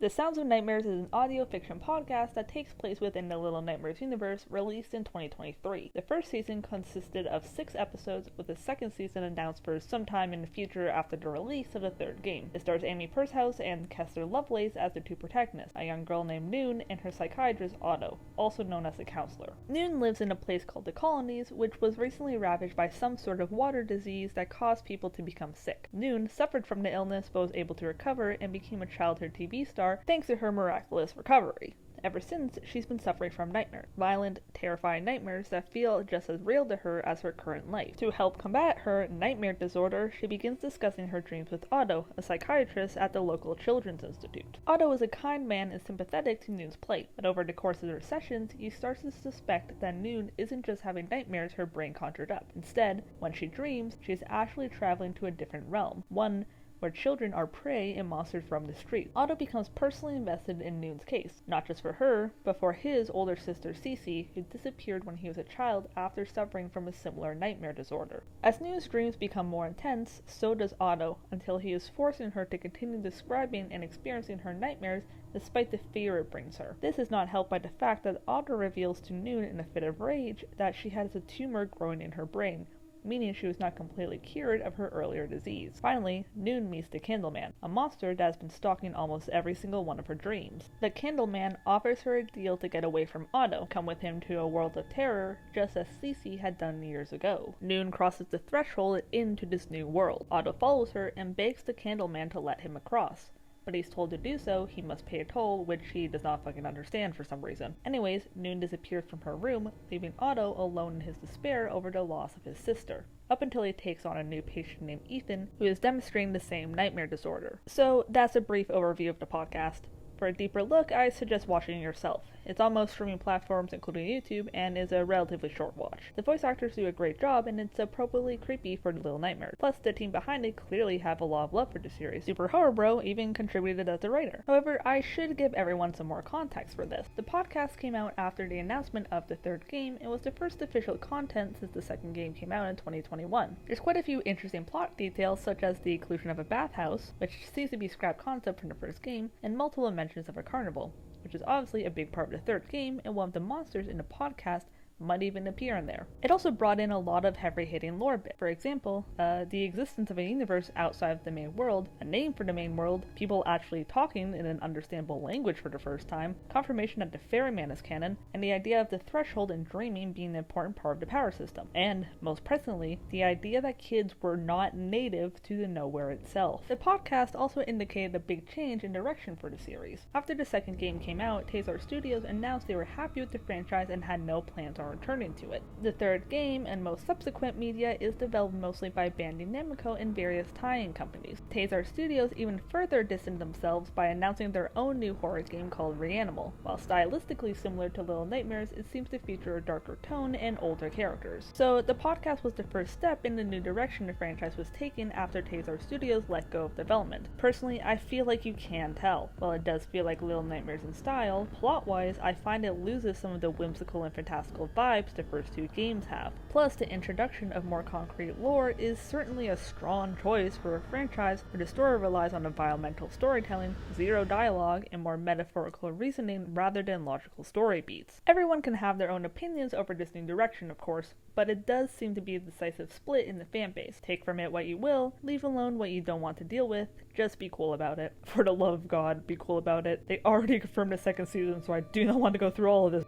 The Sounds of Nightmares is an audio fiction podcast that takes place within the Little Nightmares universe, released in 2023. The first season consisted of 6 episodes, with the second season announced for sometime in the future after the release of the third game. It stars Amy Pershouse and Kessler Lovelace as the two protagonists, a young girl named Noon and her psychiatrist Otto, also known as the Counselor. Noon lives in a place called the Colonies, which was recently ravaged by some sort of water disease that caused people to become sick. Noon suffered from the illness but was able to recover and became a childhood TV star thanks to her miraculous recovery. Ever since, she's been suffering from nightmares, violent, terrifying nightmares that feel just as real to her as her current life. To help combat her nightmare disorder, she begins discussing her dreams with Otto, a psychiatrist at the local children's institute. Otto is a kind man and sympathetic to Noon's plight, but over the course of their sessions, he starts to suspect that Noon isn't just having nightmares her brain conjured up. Instead, when she dreams, she is actually traveling to a different realm, one where children are prey and monsters roam the streets. Otto becomes personally invested in Noon's case, not just for her, but for his older sister Cece, who disappeared when he was a child after suffering from a similar nightmare disorder. As Noon's dreams become more intense, so does Otto, until he is forcing her to continue describing and experiencing her nightmares despite the fear it brings her. This is not helped by the fact that Otto reveals to Noon in a fit of rage that she has a tumor growing in her brain, meaning she was not completely cured of her earlier disease. Finally, Noon meets the Candleman, a monster that has been stalking almost every single one of her dreams. The Candleman offers her a deal to get away from Otto, come with him to a world of terror, just as Cece had done years ago. Noon crosses the threshold into this new world. Otto follows her and begs the Candleman to let him across. But he's told to do so, he must pay a toll, which he does not fucking understand for some reason. Anyways, Noon disappears from her room, leaving Otto alone in his despair over the loss of his sister, up until he takes on a new patient named Ethan, who is demonstrating the same nightmare disorder. So that's a brief overview of the podcast. For a deeper look, I suggest watching it yourself. It's on most streaming platforms, including YouTube, and is a relatively short watch. The voice actors do a great job, and it's appropriately creepy for the Little Nightmares. Plus, the team behind it clearly have a lot of love for the series. Super Horror Bro even contributed as a writer. However, I should give everyone some more context for this. The podcast came out after the announcement of the third game, and was the first official content since the second game came out in 2021. There's quite a few interesting plot details, such as the inclusion of a bathhouse, which seems to be a scrap concept from the first game, and multiple mentions of a carnival, which is obviously a big part of the third game, and one of the monsters in the podcast might even appear in there. It also brought in a lot of heavy-hitting lore bits. For example, the existence of a universe outside of the main world, a name for the main world, people actually talking in an understandable language for the first time, confirmation that the ferryman is canon, and the idea of the threshold and dreaming being an important part of the power system. And, most presently, the idea that kids were not native to the nowhere itself. The podcast also indicated a big change in direction for the series. After the second game came out, Artstudio announced they were happy with the franchise and had no plans on returning to it. The third game, and most subsequent media, is developed mostly by Bandai Namco and various tie-in companies. Artstudio even further distanced themselves by announcing their own new horror game called Reanimal. While stylistically similar to Little Nightmares, it seems to feature a darker tone and older characters. So the podcast was the first step in the new direction the franchise was taking after Artstudio let go of development. Personally, I feel like you can tell. While it does feel like Little Nightmares in style, plot-wise, I find it loses some of the whimsical and fantastical vibes the first two games have. Plus, the introduction of more concrete lore is certainly a strong choice for a franchise where the story relies on environmental storytelling, zero dialogue, and more metaphorical reasoning rather than logical story beats. Everyone can have their own opinions over this new direction, of course, but it does seem to be a decisive split in the fanbase. Take from it what you will, leave alone what you don't want to deal with, just be cool about it. For the love of God, be cool about it. They already confirmed the second season, so I do not want to go through all of this.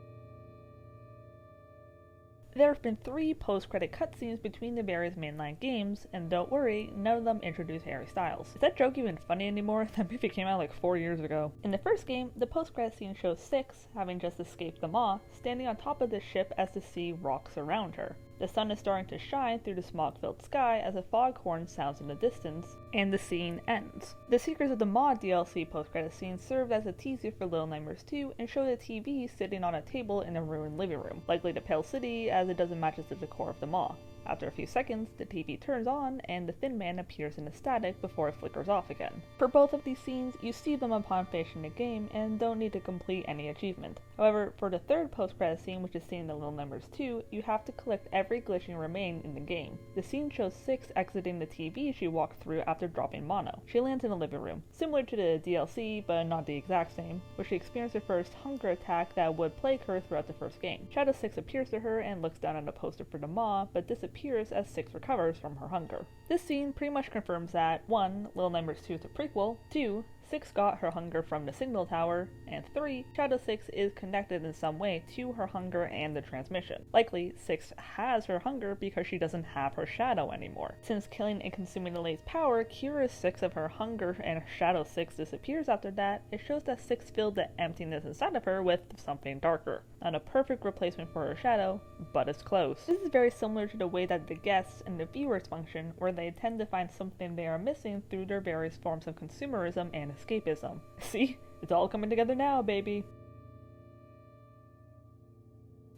There have been 3 post-credit cutscenes between the various mainline games, and don't worry, none of them introduce Harry Styles. Is that joke even funny anymore? That movie came out like 4 years ago. In the first game, the post-credit scene shows Six, having just escaped the Maw, standing on top of the ship as the sea rocks around her. The sun is starting to shine through the smog-filled sky as a foghorn sounds in the distance, and the scene ends. The Secrets of the Maw DLC post-credit scene served as a teaser for Little Nightmares 2 and showed a TV sitting on a table in a ruined living room, likely the Pale City as it doesn't match the decor of the Maw. After a few seconds, the TV turns on and the Thin Man appears in the static before it flickers off again. For both of these scenes, you see them upon finishing the game and don't need to complete any achievement. However, for the third post-credit scene, which is seen in the Little Nightmares 2, you have to collect every glitching remain in the game. The scene shows Six exiting the TV she walked through after dropping Mono. She lands in a living room, similar to the DLC, but not the exact same, where she experienced her first hunger attack that would plague her throughout the first game. Shadow Six appears to her and looks down at a poster for the Maw, but disappears as Six recovers from her hunger. This scene pretty much confirms that 1. Little Nightmares 2 is a prequel, 2. Six got her hunger from the signal tower, and 3. Shadow Six is connected in some way to her hunger and the transmission. Likely, Six has her hunger because she doesn't have her shadow anymore. Since killing and consuming the late's power cures Six of her hunger and Shadow Six disappears after that, it shows that Six filled the emptiness inside of her with something darker. Not a perfect replacement for her shadow, but it's close. This is very similar to the way that the guests and the viewers function, where they tend to find something they are missing through their various forms of consumerism and escapism. See? It's all coming together now, baby!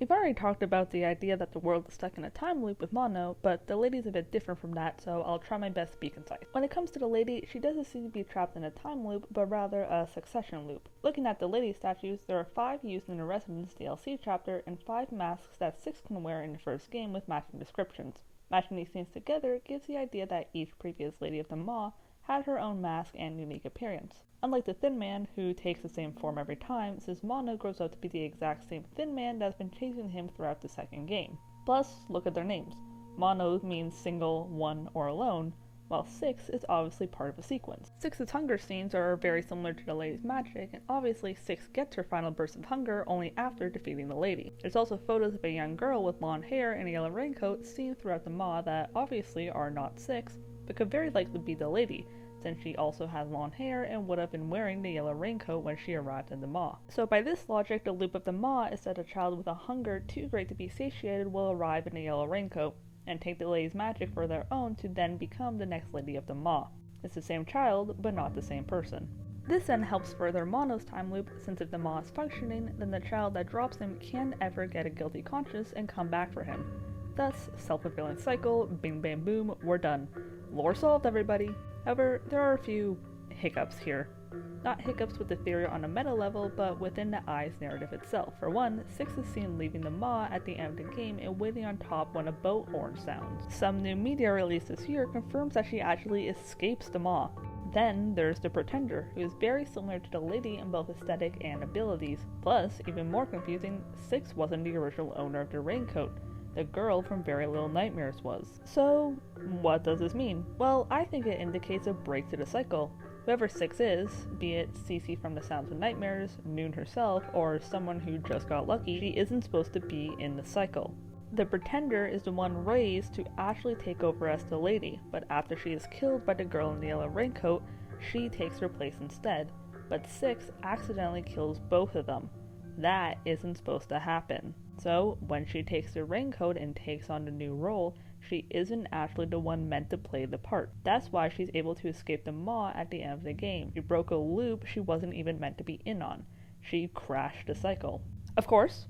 We've already talked about the idea that the world is stuck in a time loop with Mono, but the lady's a bit different from that, so I'll try my best to be concise. When it comes to the lady, she doesn't seem to be trapped in a time loop, but rather a succession loop. Looking at the lady statues, there are 5 used in the Residence DLC chapter, and 5 masks that 6 can wear in the first game with matching descriptions. Matching these things together gives the idea that each previous Lady of the Maw had her own mask and unique appearance. Unlike the Thin Man, who takes the same form every time, since Mono grows up to be the exact same Thin Man that's been chasing him throughout the second game. Plus, look at their names. Mono means single, one, or alone, while 6 is obviously part of a sequence. 6's hunger scenes are very similar to the lady's magic, and obviously 6 gets her final burst of hunger only after defeating the lady. There's also photos of a young girl with blonde hair and a yellow raincoat seen throughout the Maw that obviously are not 6, but could very likely be the lady, since she also has long hair and would have been wearing the yellow raincoat when she arrived in the Maw. So by this logic, the loop of the Maw is that a child with a hunger too great to be satiated will arrive in a yellow raincoat, and take the lady's magic for their own to then become the next Lady of the Maw. It's the same child, but not the same person. This then helps further Mono's time loop, since if the Maw is functioning, then the child that drops him can't ever get a guilty conscience and come back for him. Thus, self-fulfilling cycle, bing bam boom, we're done. Lore solved, everybody! However, there are a few hiccups here. Not hiccups with the theory on a meta level, but within the Eye's narrative itself. For one, 6 is seen leaving the Maw at the end of the game and waiting on top when a boat horn sounds. Some new media released this year confirms that she actually escapes the Maw. Then there's the Pretender, who is very similar to the lady in both aesthetic and abilities. Plus, even more confusing, 6 wasn't the original owner of the raincoat. The girl from Very Little Nightmares was. So, what does this mean? Well, I think it indicates a break to the cycle. Whoever 6 is, be it Cece from The Sounds of Nightmares, Noon herself, or someone who just got lucky, she isn't supposed to be in the cycle. The Pretender is the one raised to actually take over as the lady, but after she is killed by the girl in the yellow raincoat, she takes her place instead. But 6 accidentally kills both of them. That isn't supposed to happen. So, when she takes the raincoat and takes on the new role, she isn't actually the one meant to play the part. That's why she's able to escape the Maw at the end of the game. She broke a loop she wasn't even meant to be in on. She crashed the cycle. Of course,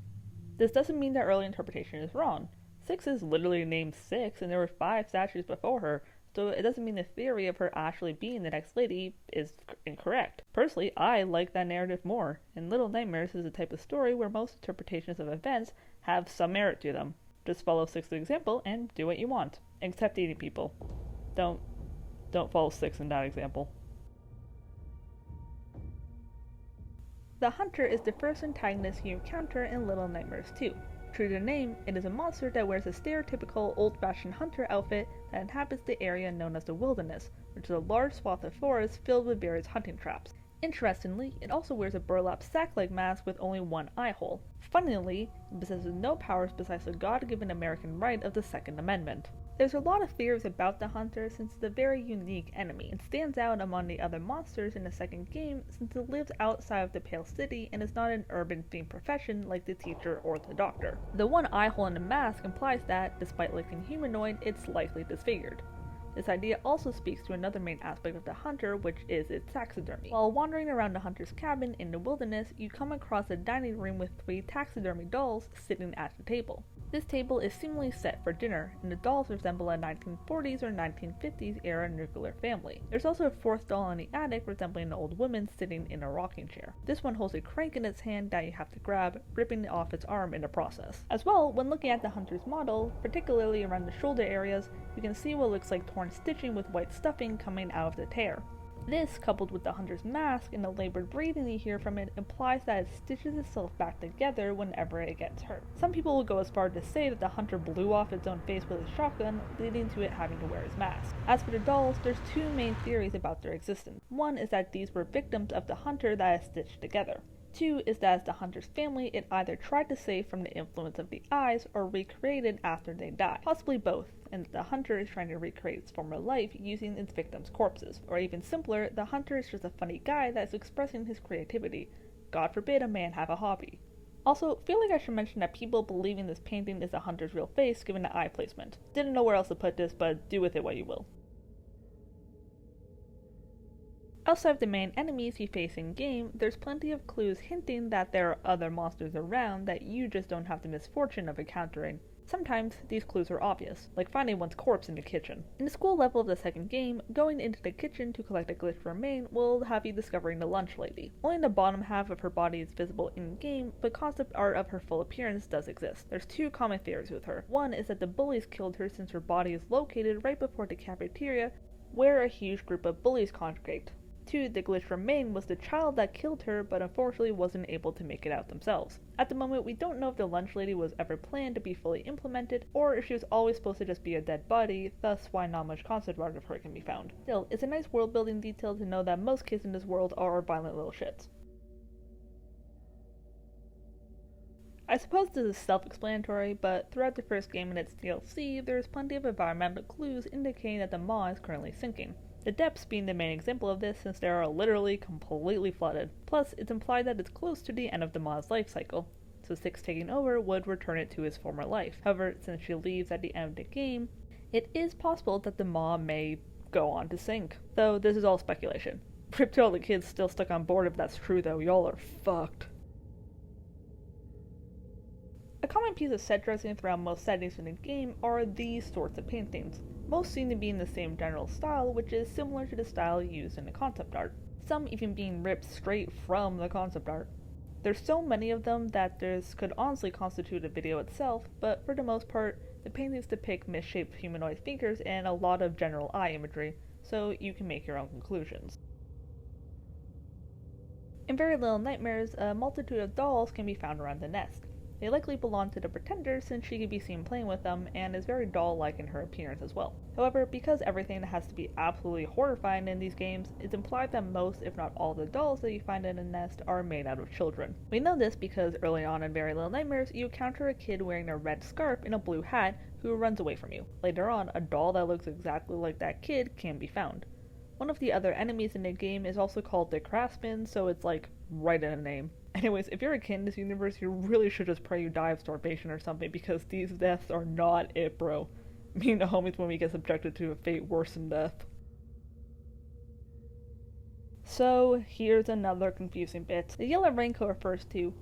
this doesn't mean that early interpretation is wrong. 6 is literally named 6, and there were 5 statues before her, so it doesn't mean the theory of her actually being the next lady is incorrect. Personally, I like that narrative more, and Little Nightmares is the type of story where most interpretations of events have some merit to them. Just follow 6's example and do what you want, except eating people. Don't follow 6 in that example. The Hunter is the first antagonist you encounter in Little Nightmares 2. True to the name, it is a monster that wears a stereotypical old-fashioned hunter outfit that inhabits the area known as the Wilderness, which is a large swath of forest filled with various hunting traps. Interestingly, it also wears a burlap sack-like mask with only one eye hole. Funnily, it possesses no powers besides the God-given American right of the Second Amendment. There's a lot of theories about the Hunter since it's a very unique enemy, and stands out among the other monsters in the second game since it lives outside of the Pale City and is not an urban-themed profession like the teacher or the doctor. The one eye hole in the mask implies that, despite looking humanoid, it's likely disfigured. This idea also speaks to another main aspect of the Hunter, which is its taxidermy. While wandering around the Hunter's cabin in the wilderness, you come across a dining room with 3 taxidermy dolls sitting at the table. This table is seemingly set for dinner, and the dolls resemble a 1940s or 1950s era nuclear family. There's also a 4th doll in the attic resembling an old woman sitting in a rocking chair. This one holds a crank in its hand that you have to grab, ripping off its arm in the process. As well, when looking at the Hunter's model, particularly around the shoulder areas, you can see what looks like torn stitching with white stuffing coming out of the tear. This, coupled with the Hunter's mask and the labored breathing you hear from it, implies that it stitches itself back together whenever it gets hurt. Some people will go as far to say that the Hunter blew off its own face with a shotgun, leading to it having to wear his mask. As for the dolls, there's 2 main theories about their existence. One is that these were victims of the Hunter that is stitched together. 2 is that as the Hunter's family, it either tried to save from the influence of the Eyes or recreated after they died. Possibly both, and the Hunter is trying to recreate its former life using its victims' corpses. Or even simpler, the Hunter is just a funny guy that's expressing his creativity. God forbid a man have a hobby. Also, feel like I should mention that people believing this painting is the Hunter's real face given the eye placement. Didn't know where else to put this, but do with it what you will. Outside of the main enemies you face in-game, there's plenty of clues hinting that there are other monsters around that you just don't have the misfortune of encountering. Sometimes these clues are obvious, like finding one's corpse in the kitchen. In the school level of the second game, going into the kitchen to collect a glitched remain will have you discovering the lunch lady. Only the bottom half of her body is visible in-game, but concept art of her full appearance does exist. There's two common theories with her. One is that the bullies killed her since her body is located right before the cafeteria, where a huge group of bullies congregate. 2. The glitched remain was the child that killed her, but unfortunately wasn't able to make it out themselves. At the moment, we don't know if the lunch lady was ever planned to be fully implemented, or if she was always supposed to just be a dead body, thus why not much concept art of her can be found. Still, it's a nice world building detail to know that most kids in this world are violent little shits. I suppose this is self-explanatory, but throughout the first game and its DLC, there's plenty of environmental clues indicating that the maw is currently sinking. The depths being the main example of this, since they are literally completely flooded. Plus, it's implied that it's close to the end of the maw's life cycle, so Six taking over would return it to its former life. However, since she leaves at the end of the game, it is possible that the maw may go on to sink. Though this is all speculation. Rip to all the kids still stuck on board if that's true though, y'all are fucked. A common piece of set dressing throughout most settings in the game are these sorts of paintings. Most seem to be in the same general style, which is similar to the style used in the concept art. Some even being ripped straight from the concept art. There's so many of them that this could honestly constitute a video itself, but for the most part, the paintings depict misshaped humanoid figures and a lot of general eye imagery, so you can make your own conclusions. In Very Little Nightmares, a multitude of dolls can be found around the nest. They likely belong to the Pretender since she can be seen playing with them and is very doll-like in her appearance as well. However, because everything has to be absolutely horrifying in these games, it's implied that most, if not all, the dolls that you find in a nest are made out of children. We know this because early on in Very Little Nightmares, you encounter a kid wearing a red scarf and a blue hat who runs away from you. Later on, a doll that looks exactly like that kid can be found. One of the other enemies in the game is also called the Craftsman, so it's like right in the name. Anyways, if you're a kid in this universe, you really should just pray you die of starvation or something, because these deaths are not it, bro. Me and the homies when we get subjected to a fate worse than death. So, here's another confusing bit. The yellow raincoat refers to,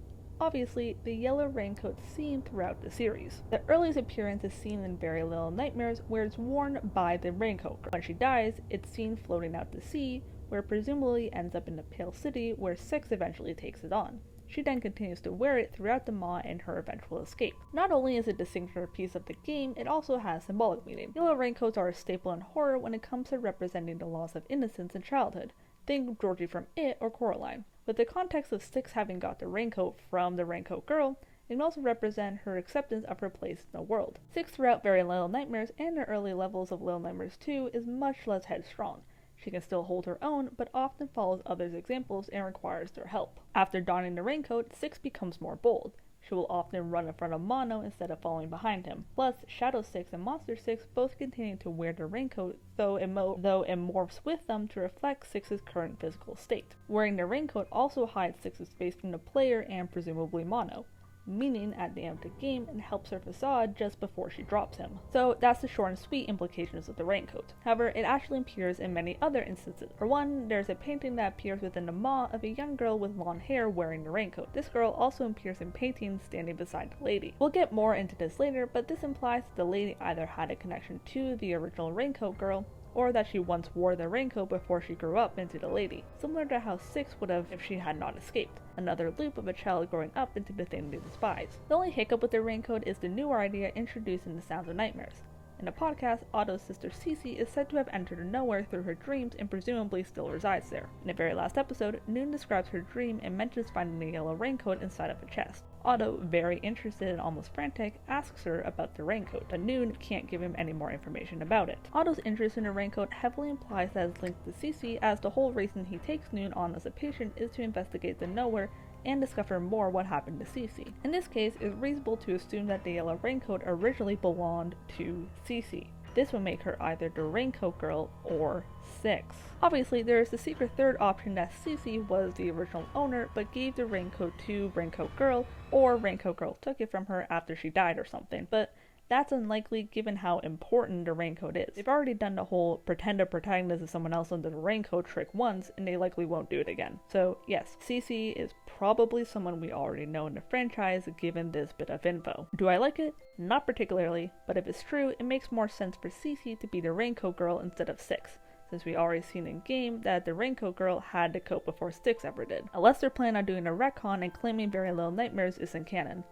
obviously, the yellow raincoat seen throughout the series. The earliest appearance is seen in Very Little Nightmares, where it's worn by the raincoat girl. When she dies, it's seen floating out to sea, where it presumably ends up in the Pale City, where Six eventually takes it on. She then continues to wear it throughout the maw and her eventual escape. Not only is it a distinctive piece of the game, it also has symbolic meaning. Yellow raincoats are a staple in horror when it comes to representing the loss of innocence in childhood. Think Georgie from It or Coraline. With the context of Six having got the raincoat from the raincoat girl, it can also represent her acceptance of her place in the world. Six throughout Very Little Nightmares and the early levels of Little Nightmares 2 is much less headstrong. She can still hold her own, but often follows others' examples and requires their help. After donning the raincoat, Six becomes more bold. She will often run in front of Mono instead of following behind him. Plus, Shadow Six and Monster Six both continue to wear the raincoat, though it morphs with them to reflect Six's current physical state. Wearing the raincoat also hides Six's face from the player and presumably Mono, meaning at the end of the game it helps her facade just before she drops him. So that's the short and sweet implications of the raincoat. However, it actually appears in many other instances. For one, there's a painting that appears within the maw of a young girl with long hair wearing the raincoat. This girl also appears in paintings standing beside the lady. We'll get more into this later, but this implies that the lady either had a connection to the original raincoat girl, or that she once wore the raincoat before she grew up into the lady, similar to how Six would have if she had not escaped. Another loop of a child growing up into the thing they despise. The only hiccup with the raincoat is the newer idea introduced in the Sounds of Nightmares. In the podcast, Otto's sister Cece is said to have entered nowhere through her dreams and presumably still resides there. In the very last episode, Noon describes her dream and mentions finding the yellow raincoat inside of a chest. Otto, very interested and almost frantic, asks her about the raincoat, but Noon can't give him any more information about it. Otto's interest in the raincoat heavily implies that it's linked to Cece, as the whole reason he takes Noon on as a patient is to investigate the nowhere and discover more what happened to Cece. In this case, it's reasonable to assume that the yellow raincoat originally belonged to Cece. This would make her either the raincoat girl or Six. Obviously, there is the secret third option that Cece was the original owner but gave the raincoat to Raincoat Girl, or Raincoat Girl took it from her after she died or something, but that's unlikely given how important the raincoat is. They've already done the whole pretend a protagonist is someone else under the raincoat trick once, and they likely won't do it again. So yes, Cece is probably someone we already know in the franchise given this bit of info. Do I like it? Not particularly, but if it's true, it makes more sense for Cece to be the raincoat girl instead of Six, since we already seen in game that the raincoat girl had the coat before Styx ever did. Unless they're planning on doing a retcon and claiming Very Little Nightmares isn't canon,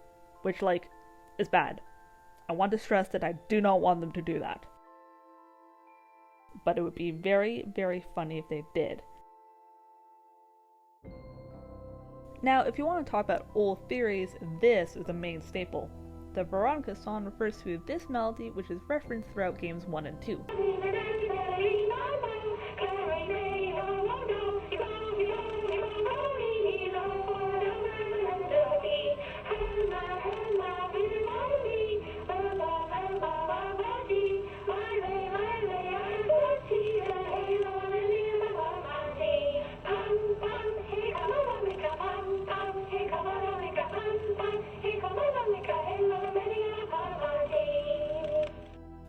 which is bad. I want to stress that I do not want them to do that. But it would be very, very funny if they did. Now, if you want to talk about old theories, this is the main staple. The Veronica song refers to this melody, which is referenced throughout games 1 and 2.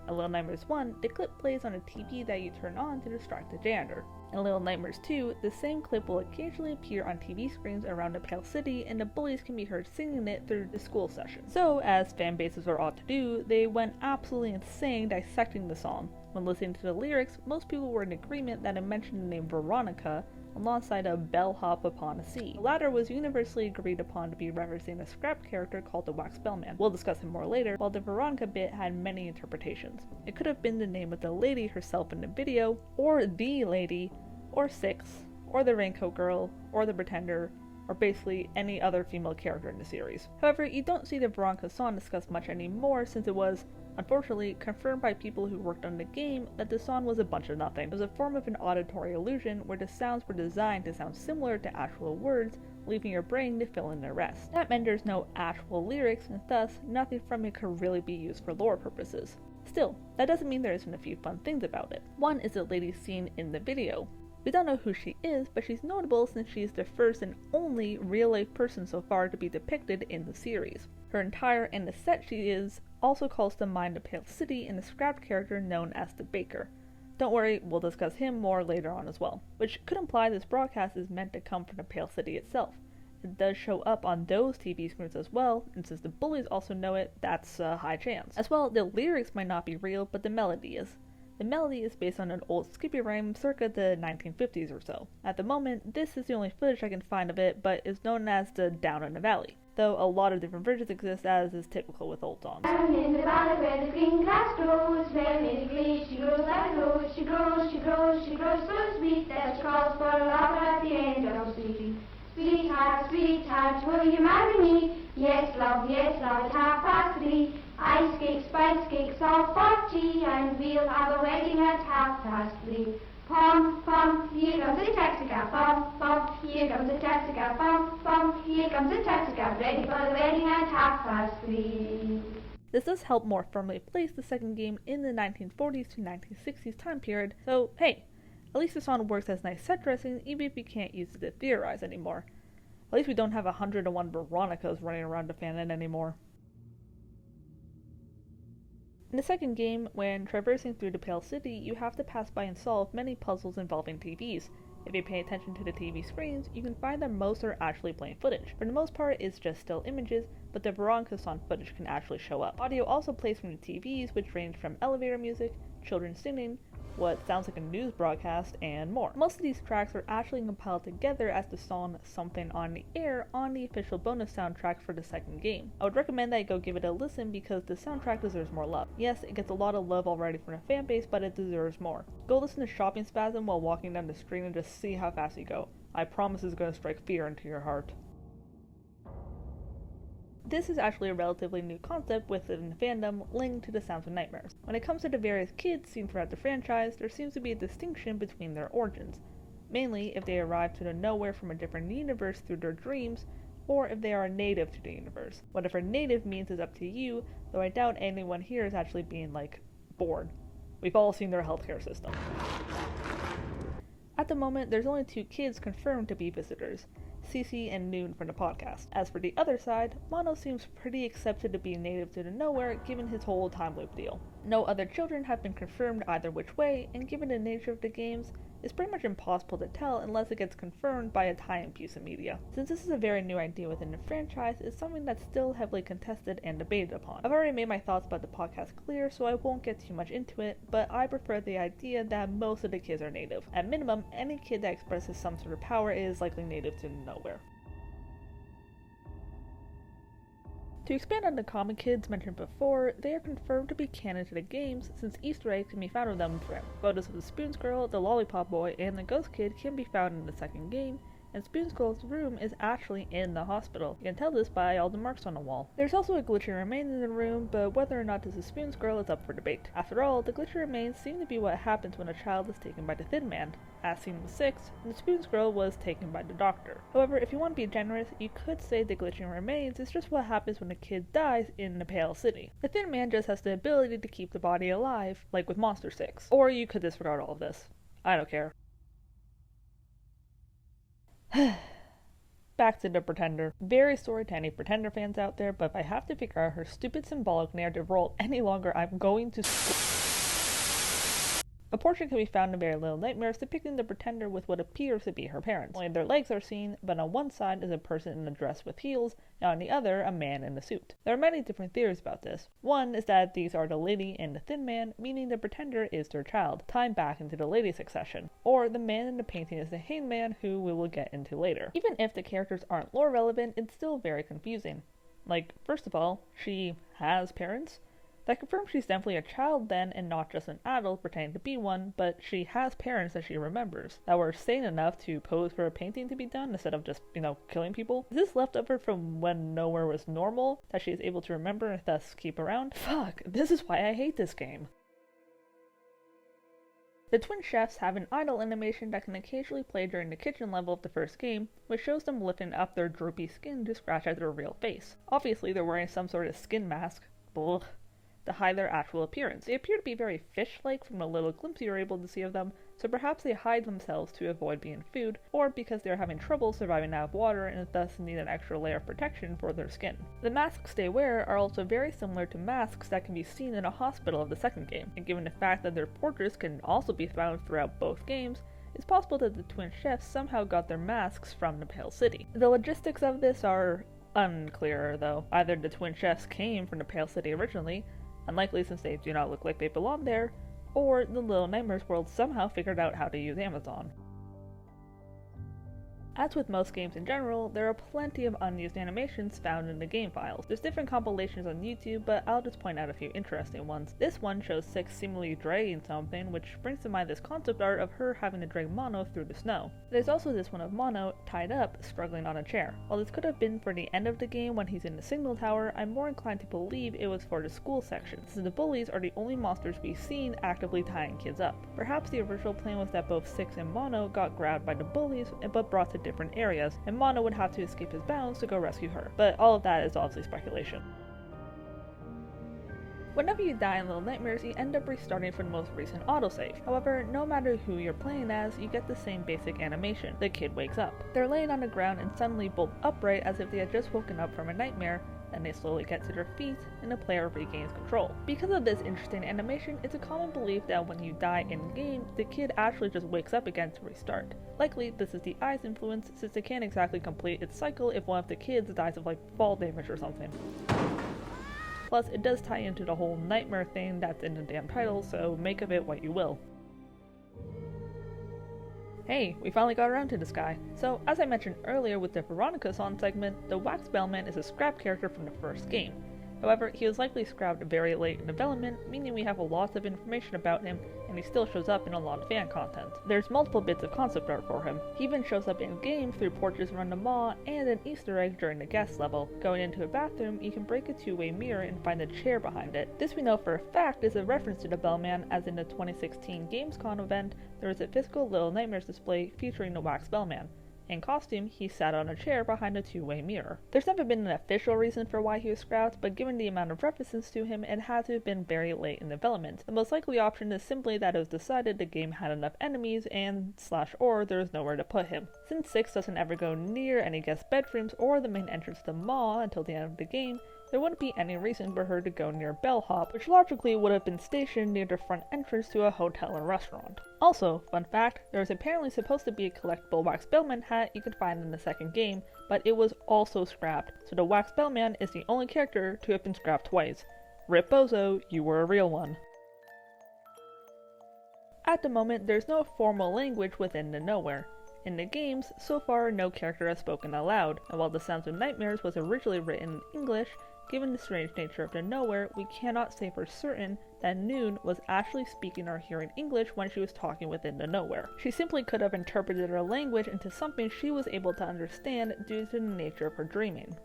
Little Nightmares 1, the clip plays on a TV that you turn on to distract the janitor. In Little Nightmares 2, the same clip will occasionally appear on TV screens around a pale city, and the bullies can be heard singing it through the school session. So, as fan bases are ought to do, they went absolutely insane dissecting the song. When listening to the lyrics, most people were in agreement that it mentioned the name Veronica alongside a bellhop upon a sea. The latter was universally agreed upon to be referencing a scrap character called the Wax Bellman. We'll discuss him more later, while the Veronica bit had many interpretations. It could have been the name of the lady herself in the video, or the lady, or Six, or the Raincoat Girl, or the Pretender, or basically any other female character in the series. However, you don't see the Veronica song discussed much anymore since it was, unfortunately, confirmed by people who worked on the game that the song was a bunch of nothing. It was a form of an auditory illusion where the sounds were designed to sound similar to actual words, leaving your brain to fill in the rest. That meant there's no actual lyrics, and thus, nothing from it could really be used for lore purposes. Still, that doesn't mean there isn't a few fun things about it. One is the lady seen in the video. We don't know who she is, but she's notable since she's the first and only real-life person so far to be depicted in the series. Her attire and the set she is also calls to mind the Pale City and the scrapped character known as the Baker. Don't worry, we'll discuss him more later on as well, which could imply this broadcast is meant to come from the Pale City itself. It does show up on those TV screens as well, and since the bullies also know it, that's a high chance. As well, the lyrics might not be real, but the melody is. The melody is based on an old Skippy rhyme circa the 1950s or so. At the moment, this is the only footage I can find of it, but is known as the Down in the Valley, though a lot of different versions exist as is typical with old songs. Down in the valley where the green grass grows, where Minnie she grows like a rose, she grows, she grows, she grows so sweet that she calls for a lover at the end of the street. Sweetheart, sweetheart, will you marry me? Yes, love, at 3:30. Ice cakes, spice cakes, all for tea, and we'll have a wedding at 3:30. Pom, pom, here comes the taxicab, pom, pom, here comes the taxicab, pom, pom, here comes the taxicab, ready for the wedding at 3:30. This does help more firmly place the second game in the 1940s to 1960s time period, so hey, at least the song works as nice set dressing even if you can't use it to theorize anymore. At least we don't have 101 Veronicas running around the fanon anymore. In the second game, when traversing through the Pale City, you have to pass by and solve many puzzles involving TVs. If you pay attention to the TV screens, you can find that most are actually playing footage. For the most part, it's just still images, but the Veronica song footage can actually show up. Audio also plays from the TVs, which range from elevator music, children singing, what sounds like a news broadcast, and more. Most of these tracks are actually compiled together as the song Something on the Air on the official bonus soundtrack for the second game. I would recommend that you go give it a listen because the soundtrack deserves more love. Yes, it gets a lot of love already from the fanbase, but it deserves more. Go listen to Shopping Spasm while walking down the street and just see how fast you go. I promise it's going to strike fear into your heart. This is actually a relatively new concept within fandom linked to the Sounds of Nightmares. When it comes to the various kids seen throughout the franchise, there seems to be a distinction between their origins, mainly if they arrive to the nowhere from a different universe through their dreams, or if they are native to the universe. Whatever native means is up to you, though I doubt anyone here is actually being, born. We've all seen their healthcare system. At the moment, there's only 2 kids confirmed to be visitors. Cece, and Noon from the podcast. As for the other side, Mono seems pretty accepted to be native to the nowhere given his whole time loop deal. No other children have been confirmed either which way, and given the nature of the games, it's pretty much impossible to tell unless it gets confirmed by a tie-in piece of media. Since this is a very new idea within the franchise, it's something that's still heavily contested and debated upon. I've already made my thoughts about the podcast clear, so I won't get too much into it, but I prefer the idea that most of the kids are native. At minimum, any kid that expresses some sort of power is likely native to nowhere. To expand on the common kids mentioned before, they are confirmed to be canon to the games since Easter eggs can be found in them throughout. Photos of the Spoons Girl, the Lollipop Boy, and the Ghost Kid can be found in the second game, and Spoons Girl's room is actually in the hospital. You can tell this by all the marks on the wall. There's also a glitchy remains in the room, but whether or not this is Spoons Girl is up for debate. After all, the glitchy remains seem to be what happens when a child is taken by the Thin Man, as seen in the 6, and the Spoons Girl was taken by the doctor. However, if you want to be generous, you could say the glitching remains is just what happens when a kid dies in the Pale City. The Thin Man just has the ability to keep the body alive, like with Monster 6. Or you could disregard all of this. I don't care. Back to the Pretender. Very sorry to any Pretender fans out there, but if I have to figure out her stupid symbolic narrative role any longer, I'm going to A portrait can be found in Very Little Nightmares depicting the Pretender with what appears to be her parents. Only their legs are seen, but on one side is a person in a dress with heels, and on the other, a man in a suit. There are many different theories about this. One is that these are the lady and the Thin Man, meaning the Pretender is their child, tying back into the lady succession. Or the man in the painting is the Hangman, who we will get into later. Even if the characters aren't lore relevant, it's still very confusing. Like, first of all, she has parents. That confirms she's definitely a child then and not just an adult pretending to be one, but she has parents that she remembers, that were sane enough to pose for a painting to be done instead of just, killing people. Is this leftover from when nowhere was normal, that she is able to remember and thus keep around? Fuck, this is why I hate this game. The twin chefs have an idle animation that can occasionally play during the kitchen level of the first game, which shows them lifting up their droopy skin to scratch at their real face. Obviously they're wearing some sort of skin mask. Ugh. To hide their actual appearance. They appear to be very fish-like from the little glimpse you are able to see of them, so perhaps they hide themselves to avoid being food, or because they are having trouble surviving out of water and thus need an extra layer of protection for their skin. The masks they wear are also very similar to masks that can be seen in a hospital of the second game, and given the fact that their portraits can also be found throughout both games, it's possible that the twin chefs somehow got their masks from the Pale City. The logistics of this are unclear, though. Either the twin chefs came from the Pale City originally, unlikely since they do not look like they belong there, or the Little Nightmares world somehow figured out how to use Amazon. As with most games in general, there are plenty of unused animations found in the game files. There's different compilations on YouTube, but I'll just point out a few interesting ones. This one shows Six seemingly dragging something, which brings to mind this concept art of her having to drag Mono through the snow. There's also this one of Mono, tied up, struggling on a chair. While this could have been for the end of the game when he's in the signal tower, I'm more inclined to believe it was for the school section, since the bullies are the only monsters we've seen actively tying kids up. Perhaps the original plan was that both Six and Mono got grabbed by the bullies, but brought to different areas, and Mono would have to escape his bounds to go rescue her. But all of that is obviously speculation. Whenever you die in Little Nightmares, you end up restarting from the most recent autosave. However, no matter who you're playing as, you get the same basic animation. The kid wakes up. They're laying on the ground and suddenly bolt upright as if they had just woken up from a nightmare, then they slowly get to their feet, and the player regains control. Because of this interesting animation, it's a common belief that when you die in-game, the kid actually just wakes up again to restart. Likely, this is the eye's influence, since it can't exactly complete its cycle if one of the kids dies of fall damage or something. Plus, it does tie into the whole nightmare thing that's in the damn title, so make of it what you will. Hey, we finally got around to this guy. So, as I mentioned earlier with the Veronica song segment, the Wax Bellman is a scrap character from the first game. However, he was likely scrapped very late in development, meaning we have a lot of information about him, and he still shows up in a lot of fan content. There's multiple bits of concept art for him. He even shows up in-game through portraits around the mall and an Easter egg during the guest level. Going into a bathroom, you can break a two-way mirror and find a chair behind it. This we know for a fact is a reference to the Bellman, as in the 2016 Gamescom event, there was a physical Little Nightmares display featuring the Wax Bellman. In costume, he sat on a chair behind a two-way mirror. There's never been an official reason for why he was scrapped, but given the amount of references to him, it had to have been very late in development. The most likely option is simply that it was decided the game had enough enemies and /or there was nowhere to put him. Since 6 doesn't ever go near any guest bedrooms or the main entrance to the mall until the end of the game, there wouldn't be any reason for her to go near Bellhop, which logically would have been stationed near the front entrance to a hotel or restaurant. Also, fun fact, there was apparently supposed to be a collectible Wax Bellman hat you could find in the second game, but it was also scrapped, so the Wax Bellman is the only character to have been scrapped twice. Rip Bozo, you were a real one. At the moment, there's no formal language within the Nowhere. In the games, so far no character has spoken aloud, and while The Sounds of Nightmares was originally written in English, given the strange nature of the Nowhere, we cannot say for certain that Noon was actually speaking or hearing English when she was talking within the Nowhere. She simply could have interpreted her language into something she was able to understand due to the nature of her dreaming.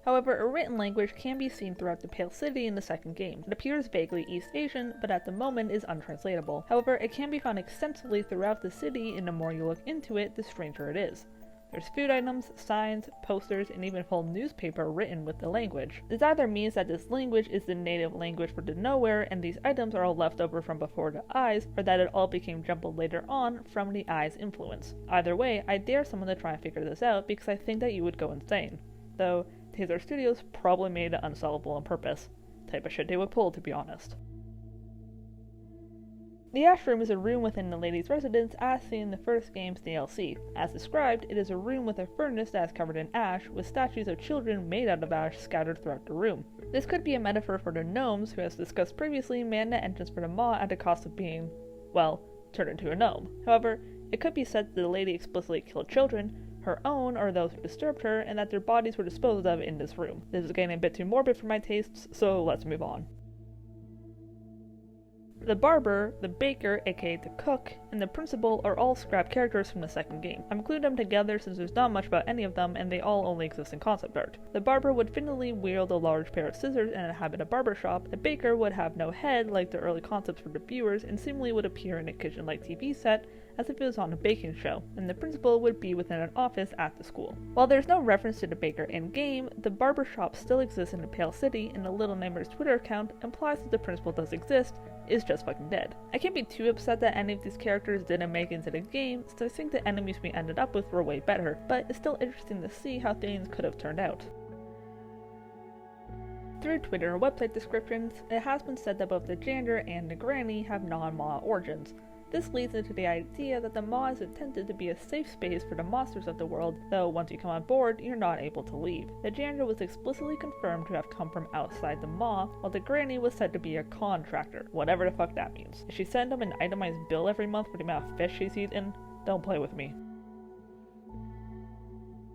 However, a written language can be seen throughout the Pale City in the second game. It appears vaguely East Asian, but at the moment is untranslatable. However, it can be found extensively throughout the city, and the more you look into it, the stranger it is. There's food items, signs, posters, and even full newspaper written with the language. This either means that this language is the native language for the Nowhere and these items are all left over from before the Eyes, or that it all became jumbled later on from the Eyes' influence. Either way, I dare someone to try and figure this out because I think that you would go insane. Though, Artstudio probably made it unsolvable on purpose. Type of shit they would pull, to be honest. The Ash Room is a room within the lady's residence as seen in the first game's DLC. As described, it is a room with a furnace that is covered in ash, with statues of children made out of ash scattered throughout the room. This could be a metaphor for the gnomes, who as discussed previously manned the entrance for the maw at the cost of being, well, turned into a gnome. However, it could be said that the lady explicitly killed children, her own or those who disturbed her, and that their bodies were disposed of in this room. This is getting a bit too morbid for my tastes, so let's move on. The barber, the baker, aka the cook, and the principal are all scrap characters from the second game. I'm including them together since there's not much about any of them and they all only exist in concept art. The barber would finally wield a large pair of scissors and inhabit a barber shop. The baker would have no head like the early concepts for the viewers and seemingly would appear in a kitchen-like TV set as if it was on a baking show, and the principal would be within an office at the school. While there's no reference to the baker in-game, the barber shop still exists in the Pale City, and the Little Nightmares Twitter account implies that the principal does exist, is just fucking dead. I can't be too upset that any of these characters didn't make it into the game, since I think the enemies we ended up with were way better, but it's still interesting to see how things could have turned out. Through Twitter or website descriptions, it has been said that both the janitor and the granny have non-Maw origins. This leads into the idea that the Maw is intended to be a safe space for the monsters of the world, though once you come on board, you're not able to leave. The janitor was explicitly confirmed to have come from outside the Maw, while the granny was said to be a contractor, whatever the fuck that means. If she sent him an itemized bill every month for the amount of fish she's eaten, don't play with me.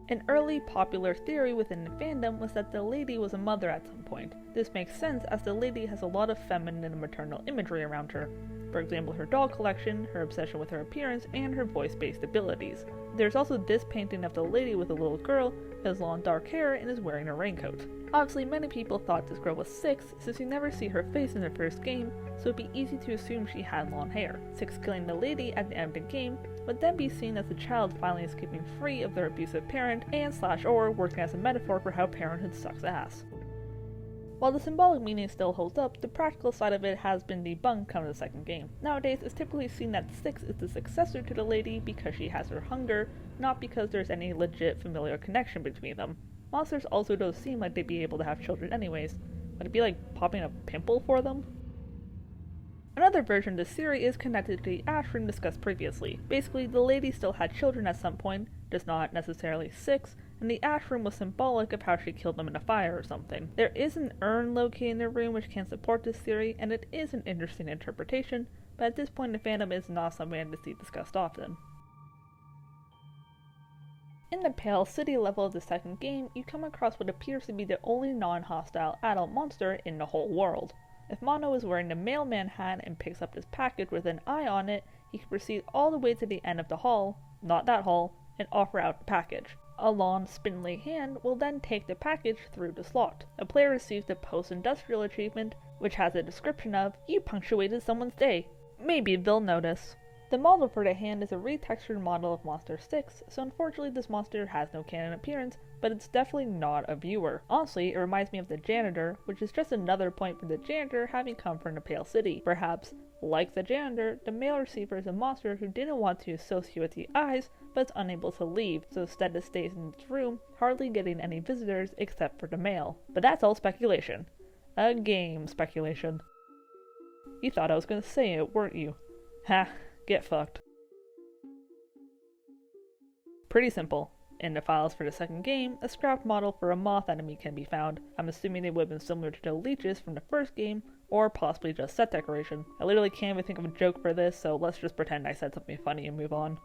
An early popular theory within the fandom was that the lady was a mother at some point. This makes sense as the lady has a lot of feminine and maternal imagery around her. For example, her doll collection, her obsession with her appearance, and her voice-based abilities. There's also this painting of the lady with a little girl who has long dark hair and is wearing a raincoat. Obviously, many people thought this girl was 6 since you never see her face in the first game, so it'd be easy to assume she had long hair. 6 killing the lady at the end of the game would then be seen as the child finally escaping free of their abusive parent and /or working as a metaphor for how parenthood sucks ass. While the symbolic meaning still holds up, the practical side of it has been debunked come to the second game. Nowadays, it's typically seen that 6 is the successor to the lady because she has her hunger, not because there's any legit familial connection between them. Monsters also don't seem like they'd be able to have children anyways. Would it be like popping a pimple for them? Another version of this theory is connected to the Ash Room discussed previously. Basically, the lady still had children at some point, just not necessarily 6, and the Ash Room was symbolic of how she killed them in a fire or something. There is an urn located in the room which can support this theory, and it is an interesting interpretation, but at this point in the fandom it's not something to see discussed often. In the Pale City level of the second game, you come across what appears to be the only non-hostile adult monster in the whole world. If Mono is wearing the mailman hat and picks up this package with an eye on it, he can proceed all the way to the end of the hall, not that hall, and offer out the package. A long, spindly hand will then take the package through the slot. The player receives the post-industrial achievement, which has a description of, "You punctuated someone's day. Maybe they'll notice." The model for the hand is a retextured model of Monster 6, so unfortunately this monster has no canon appearance, but it's definitely not a viewer. Honestly, it reminds me of the janitor, which is just another point for the janitor having come from the Pale City. Perhaps, like the janitor, the mail receiver is a monster who didn't want to associate with the eyes, but is unable to leave, so instead it stays in its room, hardly getting any visitors except for the mail. But that's all speculation. A game speculation. You thought I was gonna say it, weren't you? Ha, get fucked. Pretty simple. In the files for the second game, a scrapped model for a moth enemy can be found. I'm assuming they would have been similar to the leeches from the first game, or possibly just set decoration. I literally can't even think of a joke for this, so let's just pretend I said something funny and move on.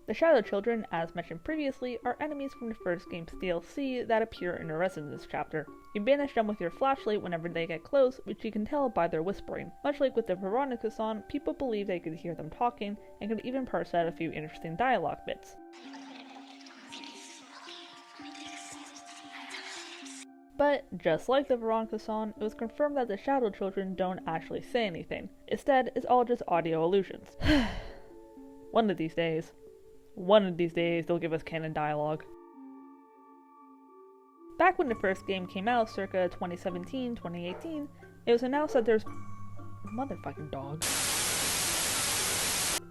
The Shadow Children, as mentioned previously, are enemies from the first game's DLC that appear in the rest of this chapter. You banish them with your flashlight whenever they get close, which you can tell by their whispering. Much like with the Veronica-san, people believe they could hear them talking, and could even parse out a few interesting dialogue bits. But, just like the Veronica-san, it was confirmed that the Shadow Children don't actually say anything. Instead, it's all just audio illusions. One of these days they'll give us canon dialogue. Back when the first game came out, circa 2017-2018, it was announced that there's... motherfucking dog.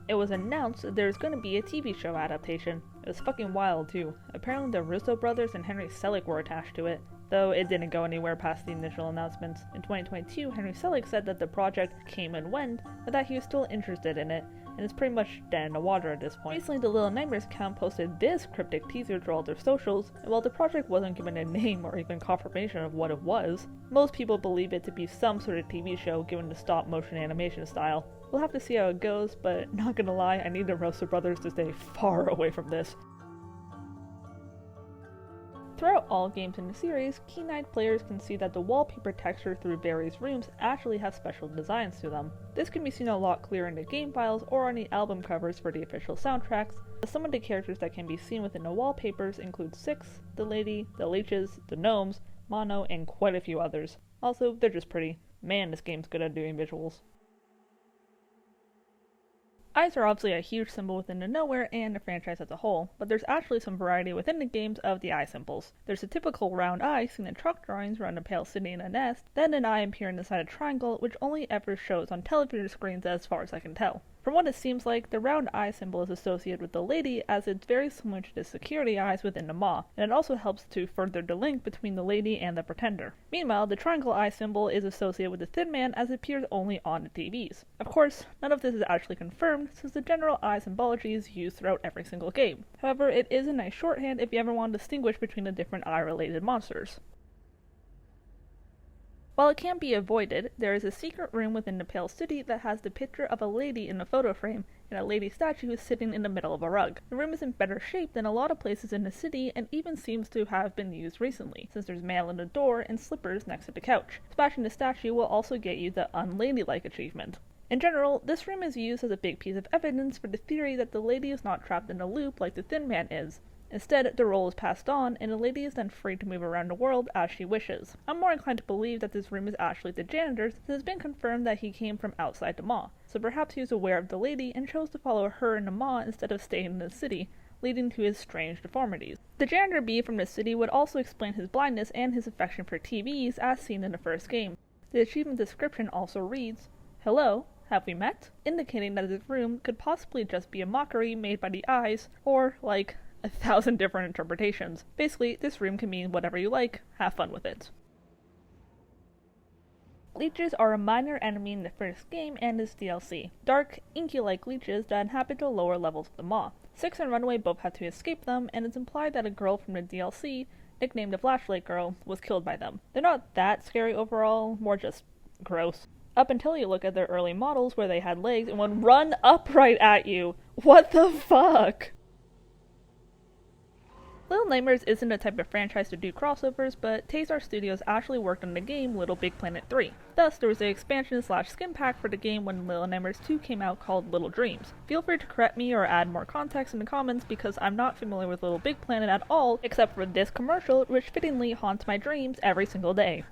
It was announced that there's gonna be a TV show adaptation. It was fucking wild too. Apparently the Russo brothers and Henry Selick were attached to it, though it didn't go anywhere past the initial announcements. In 2022, Henry Selick said that the project came and went, but that he was still interested in it, and it's pretty much dead in the water at this point. Recently, the Little Nightmares account posted this cryptic teaser to all their socials, and while the project wasn't given a name or even confirmation of what it was, most people believe it to be some sort of TV show given the stop-motion animation style. We'll have to see how it goes, but not gonna lie, I need the Russo brothers to stay far away from this. Throughout all games in the series, keen-eyed players can see that the wallpaper texture through various rooms actually have special designs to them. This can be seen a lot clearer in the game files or on the album covers for the official soundtracks. Some of the characters that can be seen within the wallpapers include Six, the Lady, the Leeches, the Gnomes, Mono, and quite a few others. Also, they're just pretty. Man, this game's good at doing visuals. Eyes are obviously a huge symbol within the Nowhere and the franchise as a whole, but there's actually some variety within the games of the eye symbols. There's a typical round eye seen in truck drawings around a Pale City and a nest, then an eye appearing inside a triangle which only ever shows on television screens as far as I can tell. From what it seems like, the round eye symbol is associated with the Lady as it's very similar to the security eyes within the Maw, and it also helps to further the link between the Lady and the Pretender. Meanwhile, the triangle eye symbol is associated with the Thin Man as it appears only on the TVs. Of course, none of this is actually confirmed since the general eye symbology is used throughout every single game. However, it is a nice shorthand if you ever want to distinguish between the different eye-related monsters. While it can't be avoided, there is a secret room within the Pale City that has the picture of a lady in a photo frame, and a lady statue is sitting in the middle of a rug. The room is in better shape than a lot of places in the city, and even seems to have been used recently, since there's mail in the door and slippers next to the couch. Smashing the statue will also get you the unladylike achievement. In general, this room is used as a big piece of evidence for the theory that the lady is not trapped in a loop like the Thin Man is. Instead, the role is passed on, and the lady is then free to move around the world as she wishes. I'm more inclined to believe that this room is actually the janitor's, since it's been confirmed that he came from outside the Maw, so perhaps he was aware of the lady and chose to follow her in the Maw instead of staying in the city, leading to his strange deformities. The janitor bee from the city would also explain his blindness and his affection for TVs as seen in the first game. The achievement description also reads, "Hello, have we met?" indicating that this room could possibly just be a mockery made by the eyes, or, like, 1,000 different interpretations. Basically, this room can mean whatever you like, have fun with it. Leeches are a minor enemy in the first game and this DLC. Dark, inky-like leeches that inhabit the lower levels of the Maw. Six and Runaway both had to escape them, and it's implied that a girl from the DLC, nicknamed the Flashlight Girl, was killed by them. They're not that scary overall, more just gross. Up until you look at their early models where they had legs and would run upright at you. What the fuck? Little Nightmares isn't the type of franchise to do crossovers, but Artstudio actually worked on the game Little Big Planet 3. Thus, there was an expansion/skin pack for the game when Little Nightmares 2 came out called Little Dreams. Feel free to correct me or add more context in the comments because I'm not familiar with Little Big Planet at all, except for this commercial which fittingly haunts my dreams every single day.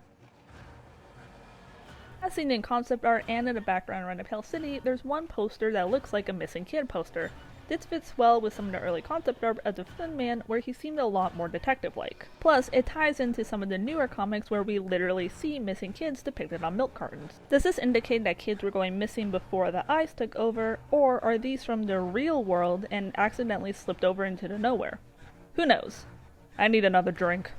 As seen in concept art and in the background around Pale City, there's one poster that looks like a missing kid poster. This fits well with some of the early concept art of the Thin Man, where he seemed a lot more detective-like. Plus, it ties into some of the newer comics where we literally see missing kids depicted on milk cartons. Does this indicate that kids were going missing before the eyes took over, or are these from the real world and accidentally slipped over into the nowhere? Who knows? I need another drink.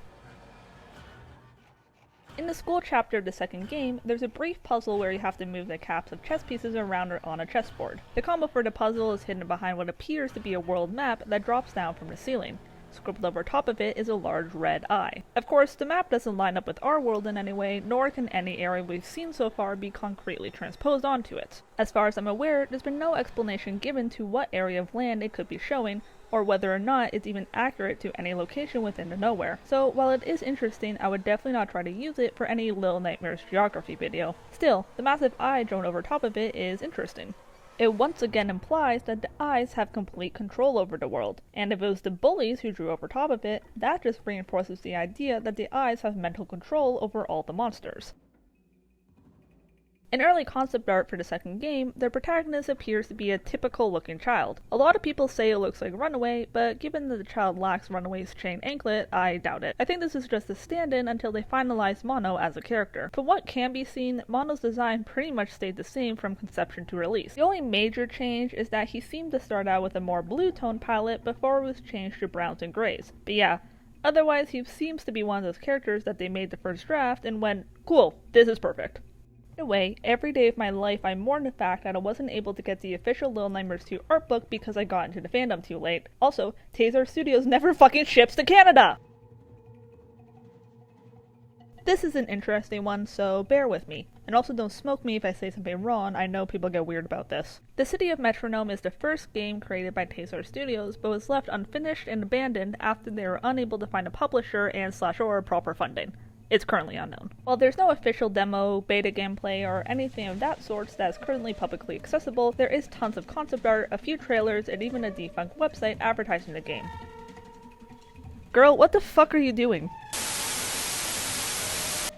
In the school chapter of the second game, there's a brief puzzle where you have to move the caps of chess pieces around or on a chessboard. The combo for the puzzle is hidden behind what appears to be a world map that drops down from the ceiling. Scribbled over top of it is a large red eye. Of course, the map doesn't line up with our world in any way, nor can any area we've seen so far be concretely transposed onto it. As far as I'm aware, there's been no explanation given to what area of land it could be showing, or whether or not it's even accurate to any location within the nowhere. So while it is interesting, I would definitely not try to use it for any Little Nightmares geography video. Still, the massive eye drawn over top of it is interesting. It once again implies that the eyes have complete control over the world, and if it was the bullies who drew over top of it, that just reinforces the idea that the eyes have mental control over all the monsters. In early concept art for the second game, the protagonist appears to be a typical looking child. A lot of people say it looks like Runaway, but given that the child lacks Runaway's chain anklet, I doubt it. I think this is just a stand-in until they finalize Mono as a character. From what can be seen, Mono's design pretty much stayed the same from conception to release. The only major change is that he seemed to start out with a more blue tone palette before it was changed to browns and grays. But yeah, otherwise he seems to be one of those characters that they made the first draft and went, cool, this is perfect. In a way, every day of my life I mourn the fact that I wasn't able to get the official Little Nightmares 2 art book because I got into the fandom too late. Also, Artstudio never fucking ships to Canada! This is an interesting one, so bear with me. And also don't smoke me if I say something wrong, I know people get weird about this. The City of Metronome is the first game created by Artstudio, but was left unfinished and abandoned after they were unable to find a publisher and /or proper funding. It's currently unknown. While there's no official demo, beta gameplay, or anything of that sort that is currently publicly accessible, there is tons of concept art, a few trailers, and even a defunct website advertising the game. Girl, what the fuck are you doing?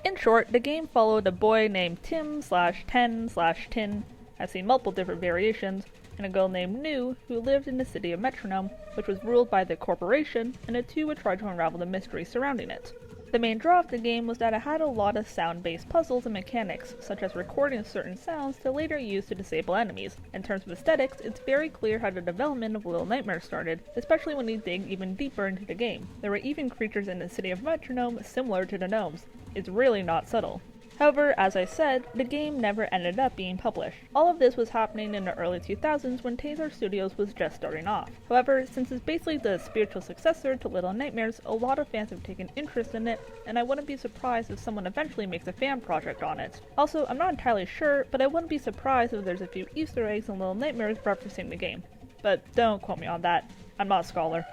In short, the game followed a boy named Tim/Ten/Tin, I've seen multiple different variations, and a girl named New, who lived in the city of Metronome, which was ruled by the corporation, and the two would try to unravel the mystery surrounding it. The main draw of the game was that it had a lot of sound-based puzzles and mechanics, such as recording certain sounds to later use to disable enemies. In terms of aesthetics, it's very clear how the development of Little Nightmares started, especially when you dig even deeper into the game. There were even creatures in the city of Metronome similar to the gnomes. It's really not subtle. However, as I said, the game never ended up being published. All of this was happening in the early 2000s when Artstudio was just starting off. However, since it's basically the spiritual successor to Little Nightmares, a lot of fans have taken interest in it, and I wouldn't be surprised if someone eventually makes a fan project on it. Also, I'm not entirely sure, but I wouldn't be surprised if there's a few Easter eggs in Little Nightmares referencing the game. But don't quote me on that. I'm not a scholar.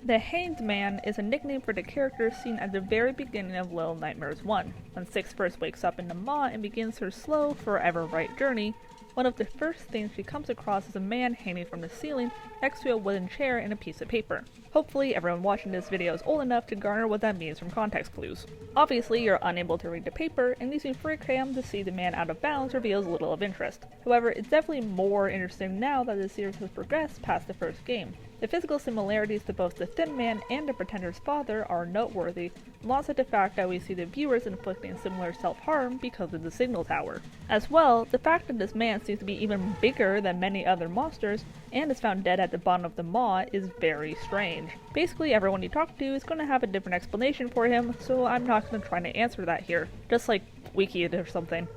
The Hanged Man is a nickname for the character seen at the very beginning of Little Nightmares 1. When Six first wakes up in the maw and begins her slow, forever right journey, one of the first things she comes across is a man hanging from the ceiling next to a wooden chair and a piece of paper. Hopefully everyone watching this video is old enough to garner what that means from context clues. Obviously you're unable to read the paper, and using free cam to see the man out of bounds reveals little of interest. However, it's definitely more interesting now that the series has progressed past the first game. The physical similarities to both the Thin Man and the Pretender's father are noteworthy, alongside the fact that we see the viewers inflicting similar self-harm because of the signal tower. As well, the fact that this man seems to be even bigger than many other monsters, and is found dead at the bottom of the maw, is very strange. Basically, everyone you talk to is going to have a different explanation for him, so I'm not going to try to answer that here. Just like wiki it or something.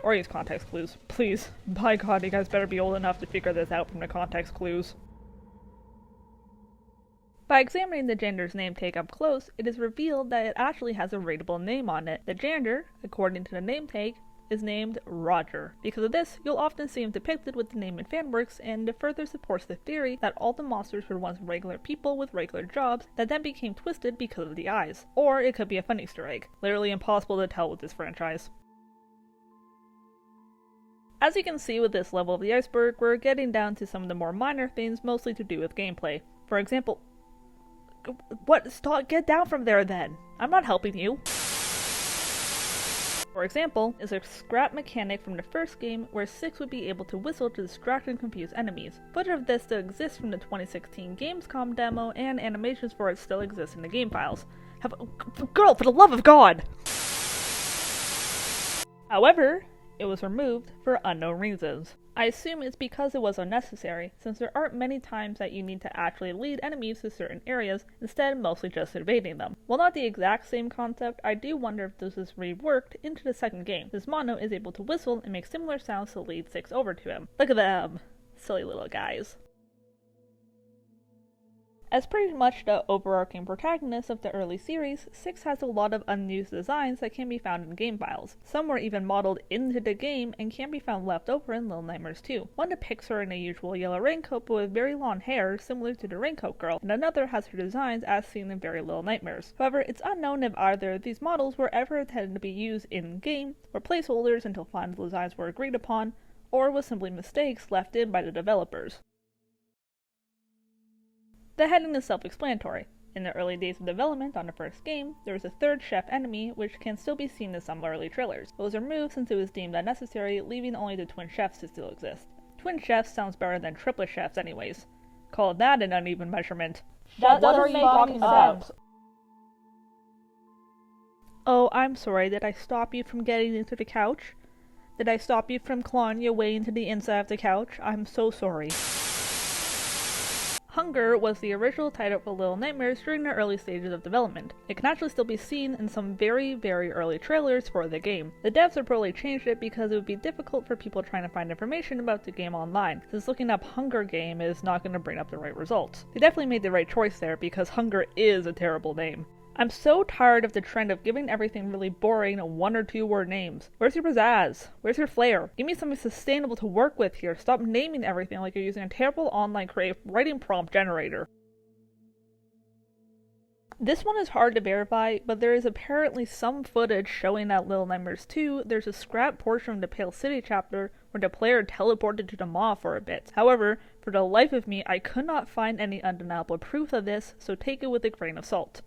Or use context clues. Please, by God, you guys better be old enough to figure this out from the context clues. By examining the Jander's name tag up close, it is revealed that it actually has a rateable name on it. The Jander, according to the name tag, is named Roger. Because of this, you'll often see him depicted with the name in fanworks, and it further supports the theory that all the monsters were once regular people with regular jobs that then became twisted because of the eyes. Or it could be a fun Easter egg. Literally impossible to tell with this franchise. As you can see with this level of the iceberg, we're getting down to some of the more minor things mostly to do with gameplay. For example, what? Stop, get down from there then! I'm not helping you! For example, is a scrap mechanic from the first game where 6 would be able to whistle to distract and confuse enemies. Footage of this still exists from the 2016 Gamescom demo, and animations for it still exist in the game files. Girl, for the love of God! However, it was removed for unknown reasons. I assume it's because it was unnecessary, since there aren't many times that you need to actually lead enemies to certain areas, instead mostly just evading them. While not the exact same concept, I do wonder if this is reworked into the second game, since Mono is able to whistle and make similar sounds to lead 6 over to him. Look at them, silly little guys. As pretty much the overarching protagonist of the early series, 6 has a lot of unused designs that can be found in game files. Some were even modeled into the game and can be found left over in Little Nightmares 2. One depicts her in a usual yellow raincoat but with very long hair similar to the Raincoat Girl, and another has her designs as seen in Very Little Nightmares. However, it's unknown if either of these models were ever intended to be used in-game, or placeholders until final designs were agreed upon, or was simply mistakes left in by the developers. The heading is self-explanatory. In the early days of development on the first game, there was a third chef enemy which can still be seen in some early trailers. It was removed since it was deemed unnecessary, leaving only the twin chefs to still exist. Twin chefs sounds better than triplet chefs anyways. Call that an uneven measurement. That doesn't make fucking sense. Oh, I'm sorry, did I stop you from getting into the couch? Did I stop you from clawing your way into the inside of the couch? I'm so sorry. Hunger was the original title for Little Nightmares during the early stages of development. It can actually still be seen in some very early trailers for the game. The devs have probably changed it because it would be difficult for people trying to find information about the game online, since looking up Hunger Game is not going to bring up the right results. They definitely made the right choice there because Hunger is a terrible name. I'm so tired of the trend of giving everything really boring 1 or 2 word names. Where's your pizzazz? Where's your flair? Give me something sustainable to work with here. Stop naming everything like you're using a terrible online creative writing prompt generator. This one is hard to verify, but there is apparently some footage showing that Little Nightmares 2, there's a scrap portion of the Pale City chapter where the player teleported to the mall for a bit. However, for the life of me, I could not find any undeniable proof of this, so take it with a grain of salt.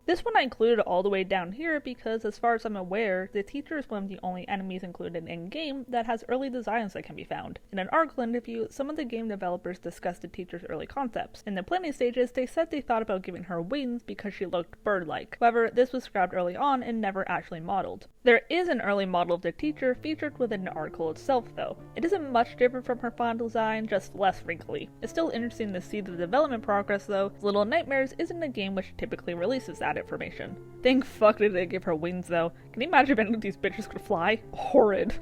This one I included all the way down here because, as far as I'm aware, the teacher is one of the only enemies included in-game that has early designs that can be found. In an article interview, some of the game developers discussed the teacher's early concepts. In the planning stages, they said they thought about giving her wings because she looked bird-like. However, this was scrapped early on and never actually modeled. There is an early model of the teacher featured within the article itself, though. It isn't much different from her final design, just less wrinkly. It's still interesting to see the development progress, though. Little Nightmares isn't a game which typically releases that information. Thank fuck did they give her wings, though. Can you imagine if any of these bitches could fly? Horrid.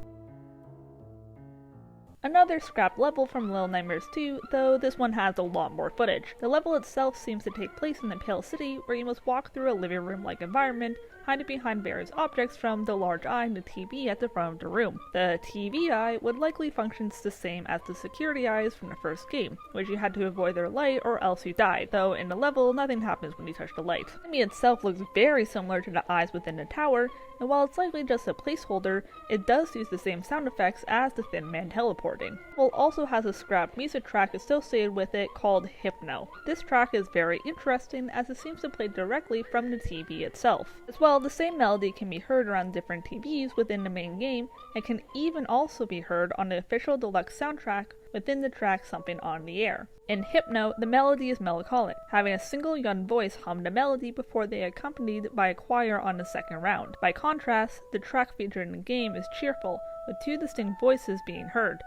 Another scrapped level from Little Nightmares 2, though this one has a lot more footage. The level itself seems to take place in the Pale City, where you must walk through a living room-like environment, hiding behind various objects from the large eye and the TV at the front of the room. The TV eye would likely function the same as the security eyes from the first game, which you had to avoid their light or else you died, though in the level nothing happens when you touch the light. The enemy itself looks very similar to the eyes within the tower, and while it's likely just a placeholder, it does use the same sound effects as the Thin Man teleporting. Well, also has a scrapped music track associated with it called Hypno. This track is very interesting as it seems to play directly from the TV itself. As well, the same melody can be heard around different TVs within the main game, and can even also be heard on the official deluxe soundtrack within the track Something on the Air. In Hypno, the melody is melancholic, having a single young voice hum the melody before they are accompanied by a choir on the second round. By contrast, the track featured in the game is cheerful, with 2 distinct voices being heard.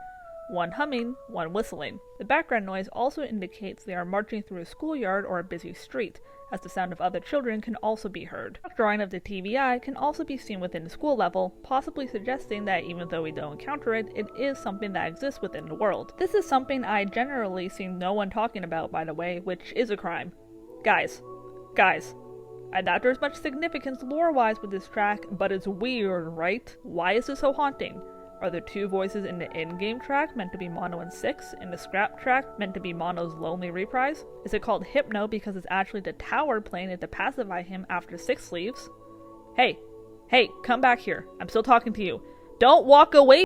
One humming, one whistling. The background noise also indicates they are marching through a schoolyard or a busy street, as the sound of other children can also be heard. A drawing of the TVI can also be seen within the school level, possibly suggesting that even though we don't encounter it, it is something that exists within the world. This is something I generally see no one talking about, by the way, which is a crime. Guys, I doubt there's much significance lore-wise with this track, but it's weird, right? Why is it so haunting? Are the 2 voices in the in-game track meant to be Mono and 6, and the scrap track meant to be Mono's lonely reprise? Is it called Hypno because it's actually the tower playing it to pacify him after 6 leaves? Hey, come back here. I'm still talking to you. Don't walk away!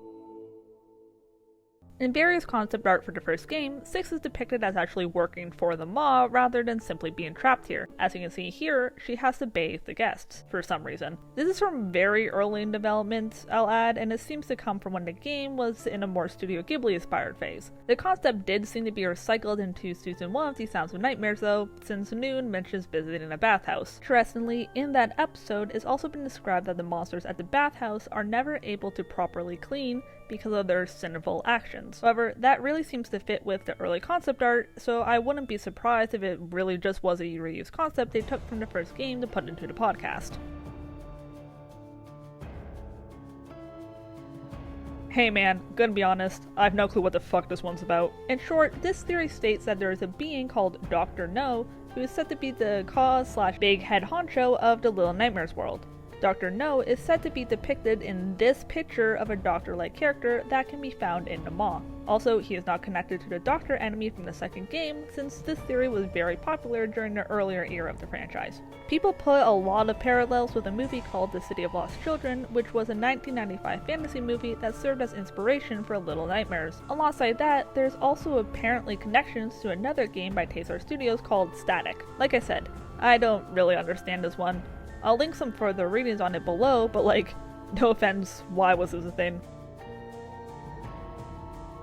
In various concept art for the first game, 6 is depicted as actually working for the Maw rather than simply being trapped here. As you can see here, she has to bathe the guests, for some reason. This is from very early in development, I'll add, and it seems to come from when the game was in a more Studio Ghibli-inspired phase. The concept did seem to be recycled into Season 1 of The Sounds of Nightmares though, since Noon mentions visiting a bathhouse. Interestingly, in that episode, it's also been described that the monsters at the bathhouse are never able to properly clean because of their sinful actions. However, that really seems to fit with the early concept art, so I wouldn't be surprised if it really just was a reused concept they took from the first game to put into the podcast. Hey man, gonna be honest, I have no clue what the fuck this one's about. In short, this theory states that there is a being called Dr. No, who is said to be the cause/big head honcho of the Little Nightmares world. Dr. No is said to be depicted in this picture of a doctor-like character that can be found in the Maw. Also, he is not connected to the Doctor enemy from the second game, since this theory was very popular during the earlier era of the franchise. People put a lot of parallels with a movie called The City of Lost Children, which was a 1995 fantasy movie that served as inspiration for Little Nightmares. Alongside that, there's also apparently connections to another game by Artstudio called Static. Like I said, I don't really understand this one. I'll link some further readings on it below, but no offense, why was this a thing?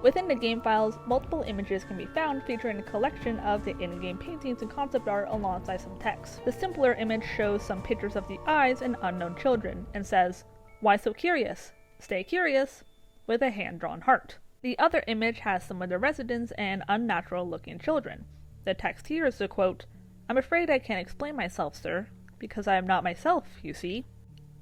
Within the game files, multiple images can be found featuring a collection of the in-game paintings and concept art alongside some text. The simpler image shows some pictures of the eyes and unknown children, and says, "Why so curious? Stay curious," with a hand-drawn heart. The other image has some of the residents and unnatural-looking children. The text here is the quote, "I'm afraid I can't explain myself, sir, because I am not myself, you see."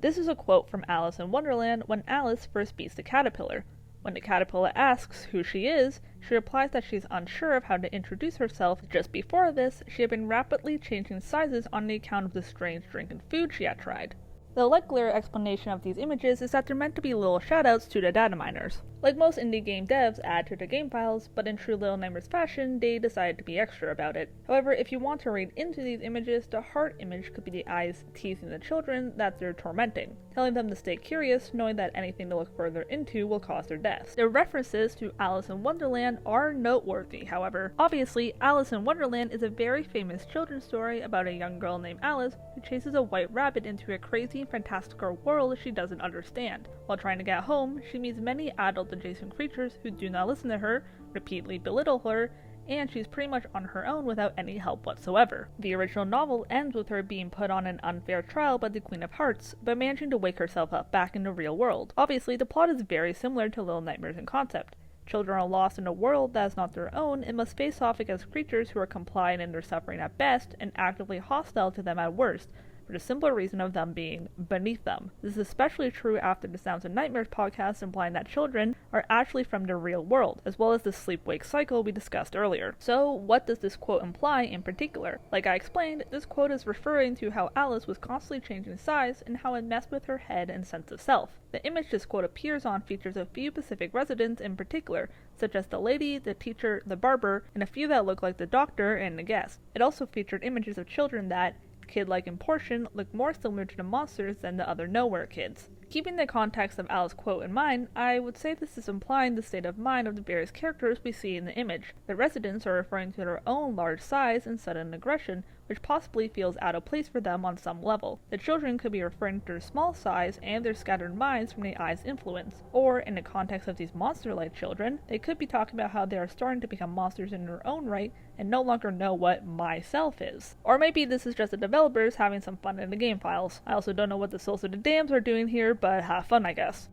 This is a quote from Alice in Wonderland when Alice first meets the caterpillar. When the caterpillar asks who she is, she replies that she's unsure of how to introduce herself. Just before this, she had been rapidly changing sizes on the account of the strange drink and food she had tried. The likelier explanation of these images is that they're meant to be little shoutouts to the data miners. Like most indie game devs add to their game files, but in true Little Nightmares fashion, they decided to be extra about it. However, if you want to read into these images, the heart image could be the eyes teasing the children that they're tormenting, telling them to stay curious, knowing that anything to look further into will cause their deaths. The references to Alice in Wonderland are noteworthy, however. Obviously, Alice in Wonderland is a very famous children's story about a young girl named Alice who chases a white rabbit into a crazy fantastical world she doesn't understand. While trying to get home, she meets many adult-adjacent creatures who do not listen to her, repeatedly belittle her, and she's pretty much on her own without any help whatsoever. The original novel ends with her being put on an unfair trial by the Queen of Hearts, but managing to wake herself up back in the real world. Obviously, the plot is very similar to Little Nightmares in concept. Children are lost in a world that is not their own and must face off against creatures who are compliant in their suffering at best and actively hostile to them at worst, for the simple reason of them being beneath them. This is especially true after the Sounds of Nightmares podcast implying that children are actually from the real world, as well as the sleep-wake cycle we discussed earlier. So what does this quote imply in particular? Like I explained, this quote is referring to how Alice was constantly changing size and how it messed with her head and sense of self. The image this quote appears on features a few Pacific residents in particular, such as the lady, the teacher, the barber, and a few that look like the doctor and the guest. It also featured images of children that, kid-like in portion, look more similar to the monsters than the other Nowhere kids. Keeping the context of Alice's quote in mind, I would say this is implying the state of mind of the various characters we see in the image. The residents are referring to their own large size and sudden aggression, which possibly feels out of place for them on some level. The children could be referring to their small size and their scattered minds from the eye's influence. Or, in the context of these monster-like children, they could be talking about how they are starting to become monsters in their own right and no longer know what myself is. Or maybe this is just the developers having some fun in the game files. I also don't know what the Souls of the Damned are doing here, but have fun, I guess.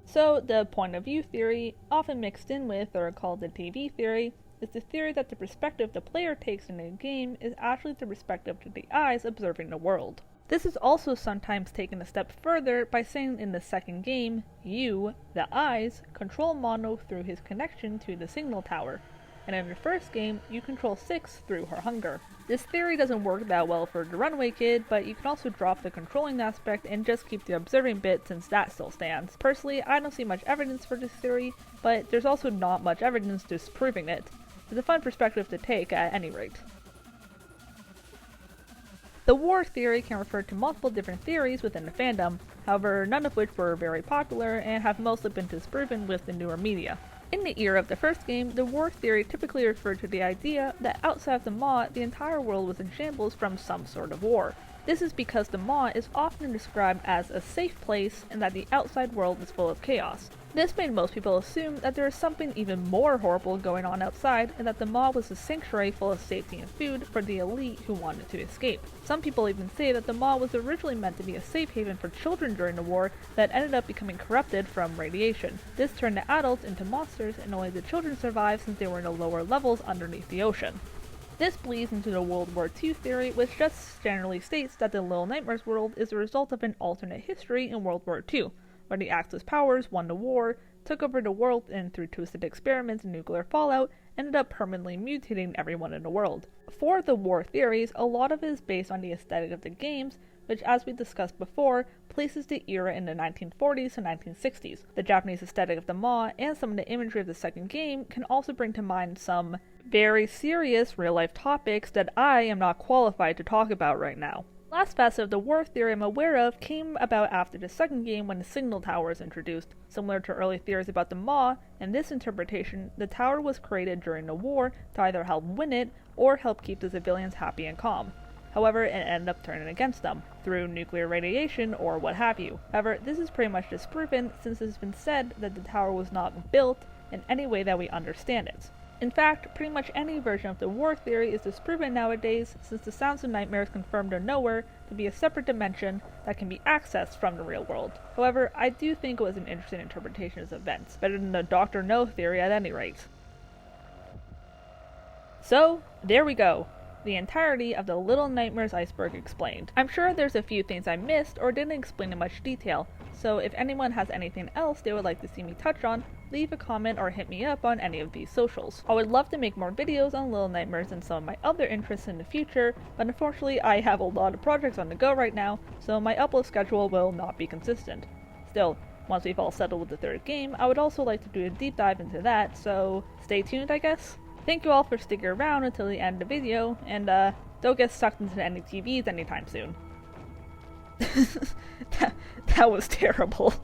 So, the point of view theory, often mixed in with or called the TV theory, is the theory that the perspective the player takes in a game is actually the perspective to the eyes observing the world. This is also sometimes taken a step further by saying in the second game, you, the eyes, control Mono through his connection to the signal tower, and in the first game, you control Six through her hunger. This theory doesn't work that well for the Runaway Kid, but you can also drop the controlling aspect and just keep the observing bit since that still stands. Personally, I don't see much evidence for this theory, but there's also not much evidence disproving it. It's a fun perspective to take at any rate. The war theory can refer to multiple different theories within the fandom, however none of which were very popular and have mostly been disproven with the newer media. In the era of the first game, the war theory typically referred to the idea that outside of the Maw, the entire world was in shambles from some sort of war. This is because the Maw is often described as a safe place and that the outside world is full of chaos. This made most people assume that there is something even more horrible going on outside and that the Maw was a sanctuary full of safety and food for the elite who wanted to escape. Some people even say that the Maw was originally meant to be a safe haven for children during the war that ended up becoming corrupted from radiation. This turned the adults into monsters and only the children survived since they were in the lower levels underneath the ocean. This bleeds into the World War II theory, which just generally states that the Little Nightmares world is a result of an alternate history in World War II, where the Axis powers won the war, took over the world, and through twisted experiments and nuclear fallout, ended up permanently mutating everyone in the world. For the war theories, a lot of it is based on the aesthetic of the games, which, as we discussed before, places the era in the 1940s and 1960s. The Japanese aesthetic of the Maw and some of the imagery of the second game can also bring to mind some very serious real-life topics that I am not qualified to talk about right now. The last facet of the war theory I'm aware of came about after the second game when the signal tower was introduced. Similar to early theories about the Maw, in this interpretation, the tower was created during the war to either help win it or help keep the civilians happy and calm. However, it ended up turning against them, through nuclear radiation or what have you. However, this is pretty much disproven since it has been said that the tower was not built in any way that we understand it. In fact, pretty much any version of the war theory is disproven nowadays since the Sounds of Nightmares confirmed the Nowhere to be a separate dimension that can be accessed from the real world. However, I do think it was an interesting interpretation of events, better than the Dr. No theory at any rate. So, there we go. The entirety of the Little Nightmares Iceberg explained. I'm sure there's a few things I missed or didn't explain in much detail, so if anyone has anything else they would like to see me touch on, leave a comment or hit me up on any of these socials. I would love to make more videos on Little Nightmares and some of my other interests in the future, but unfortunately I have a lot of projects on the go right now, so my upload schedule will not be consistent. Still, once we've all settled with the third game, I would also like to do a deep dive into that, so stay tuned I guess. Thank you all for sticking around until the end of the video, and don't get sucked into any TVs anytime soon. that was terrible.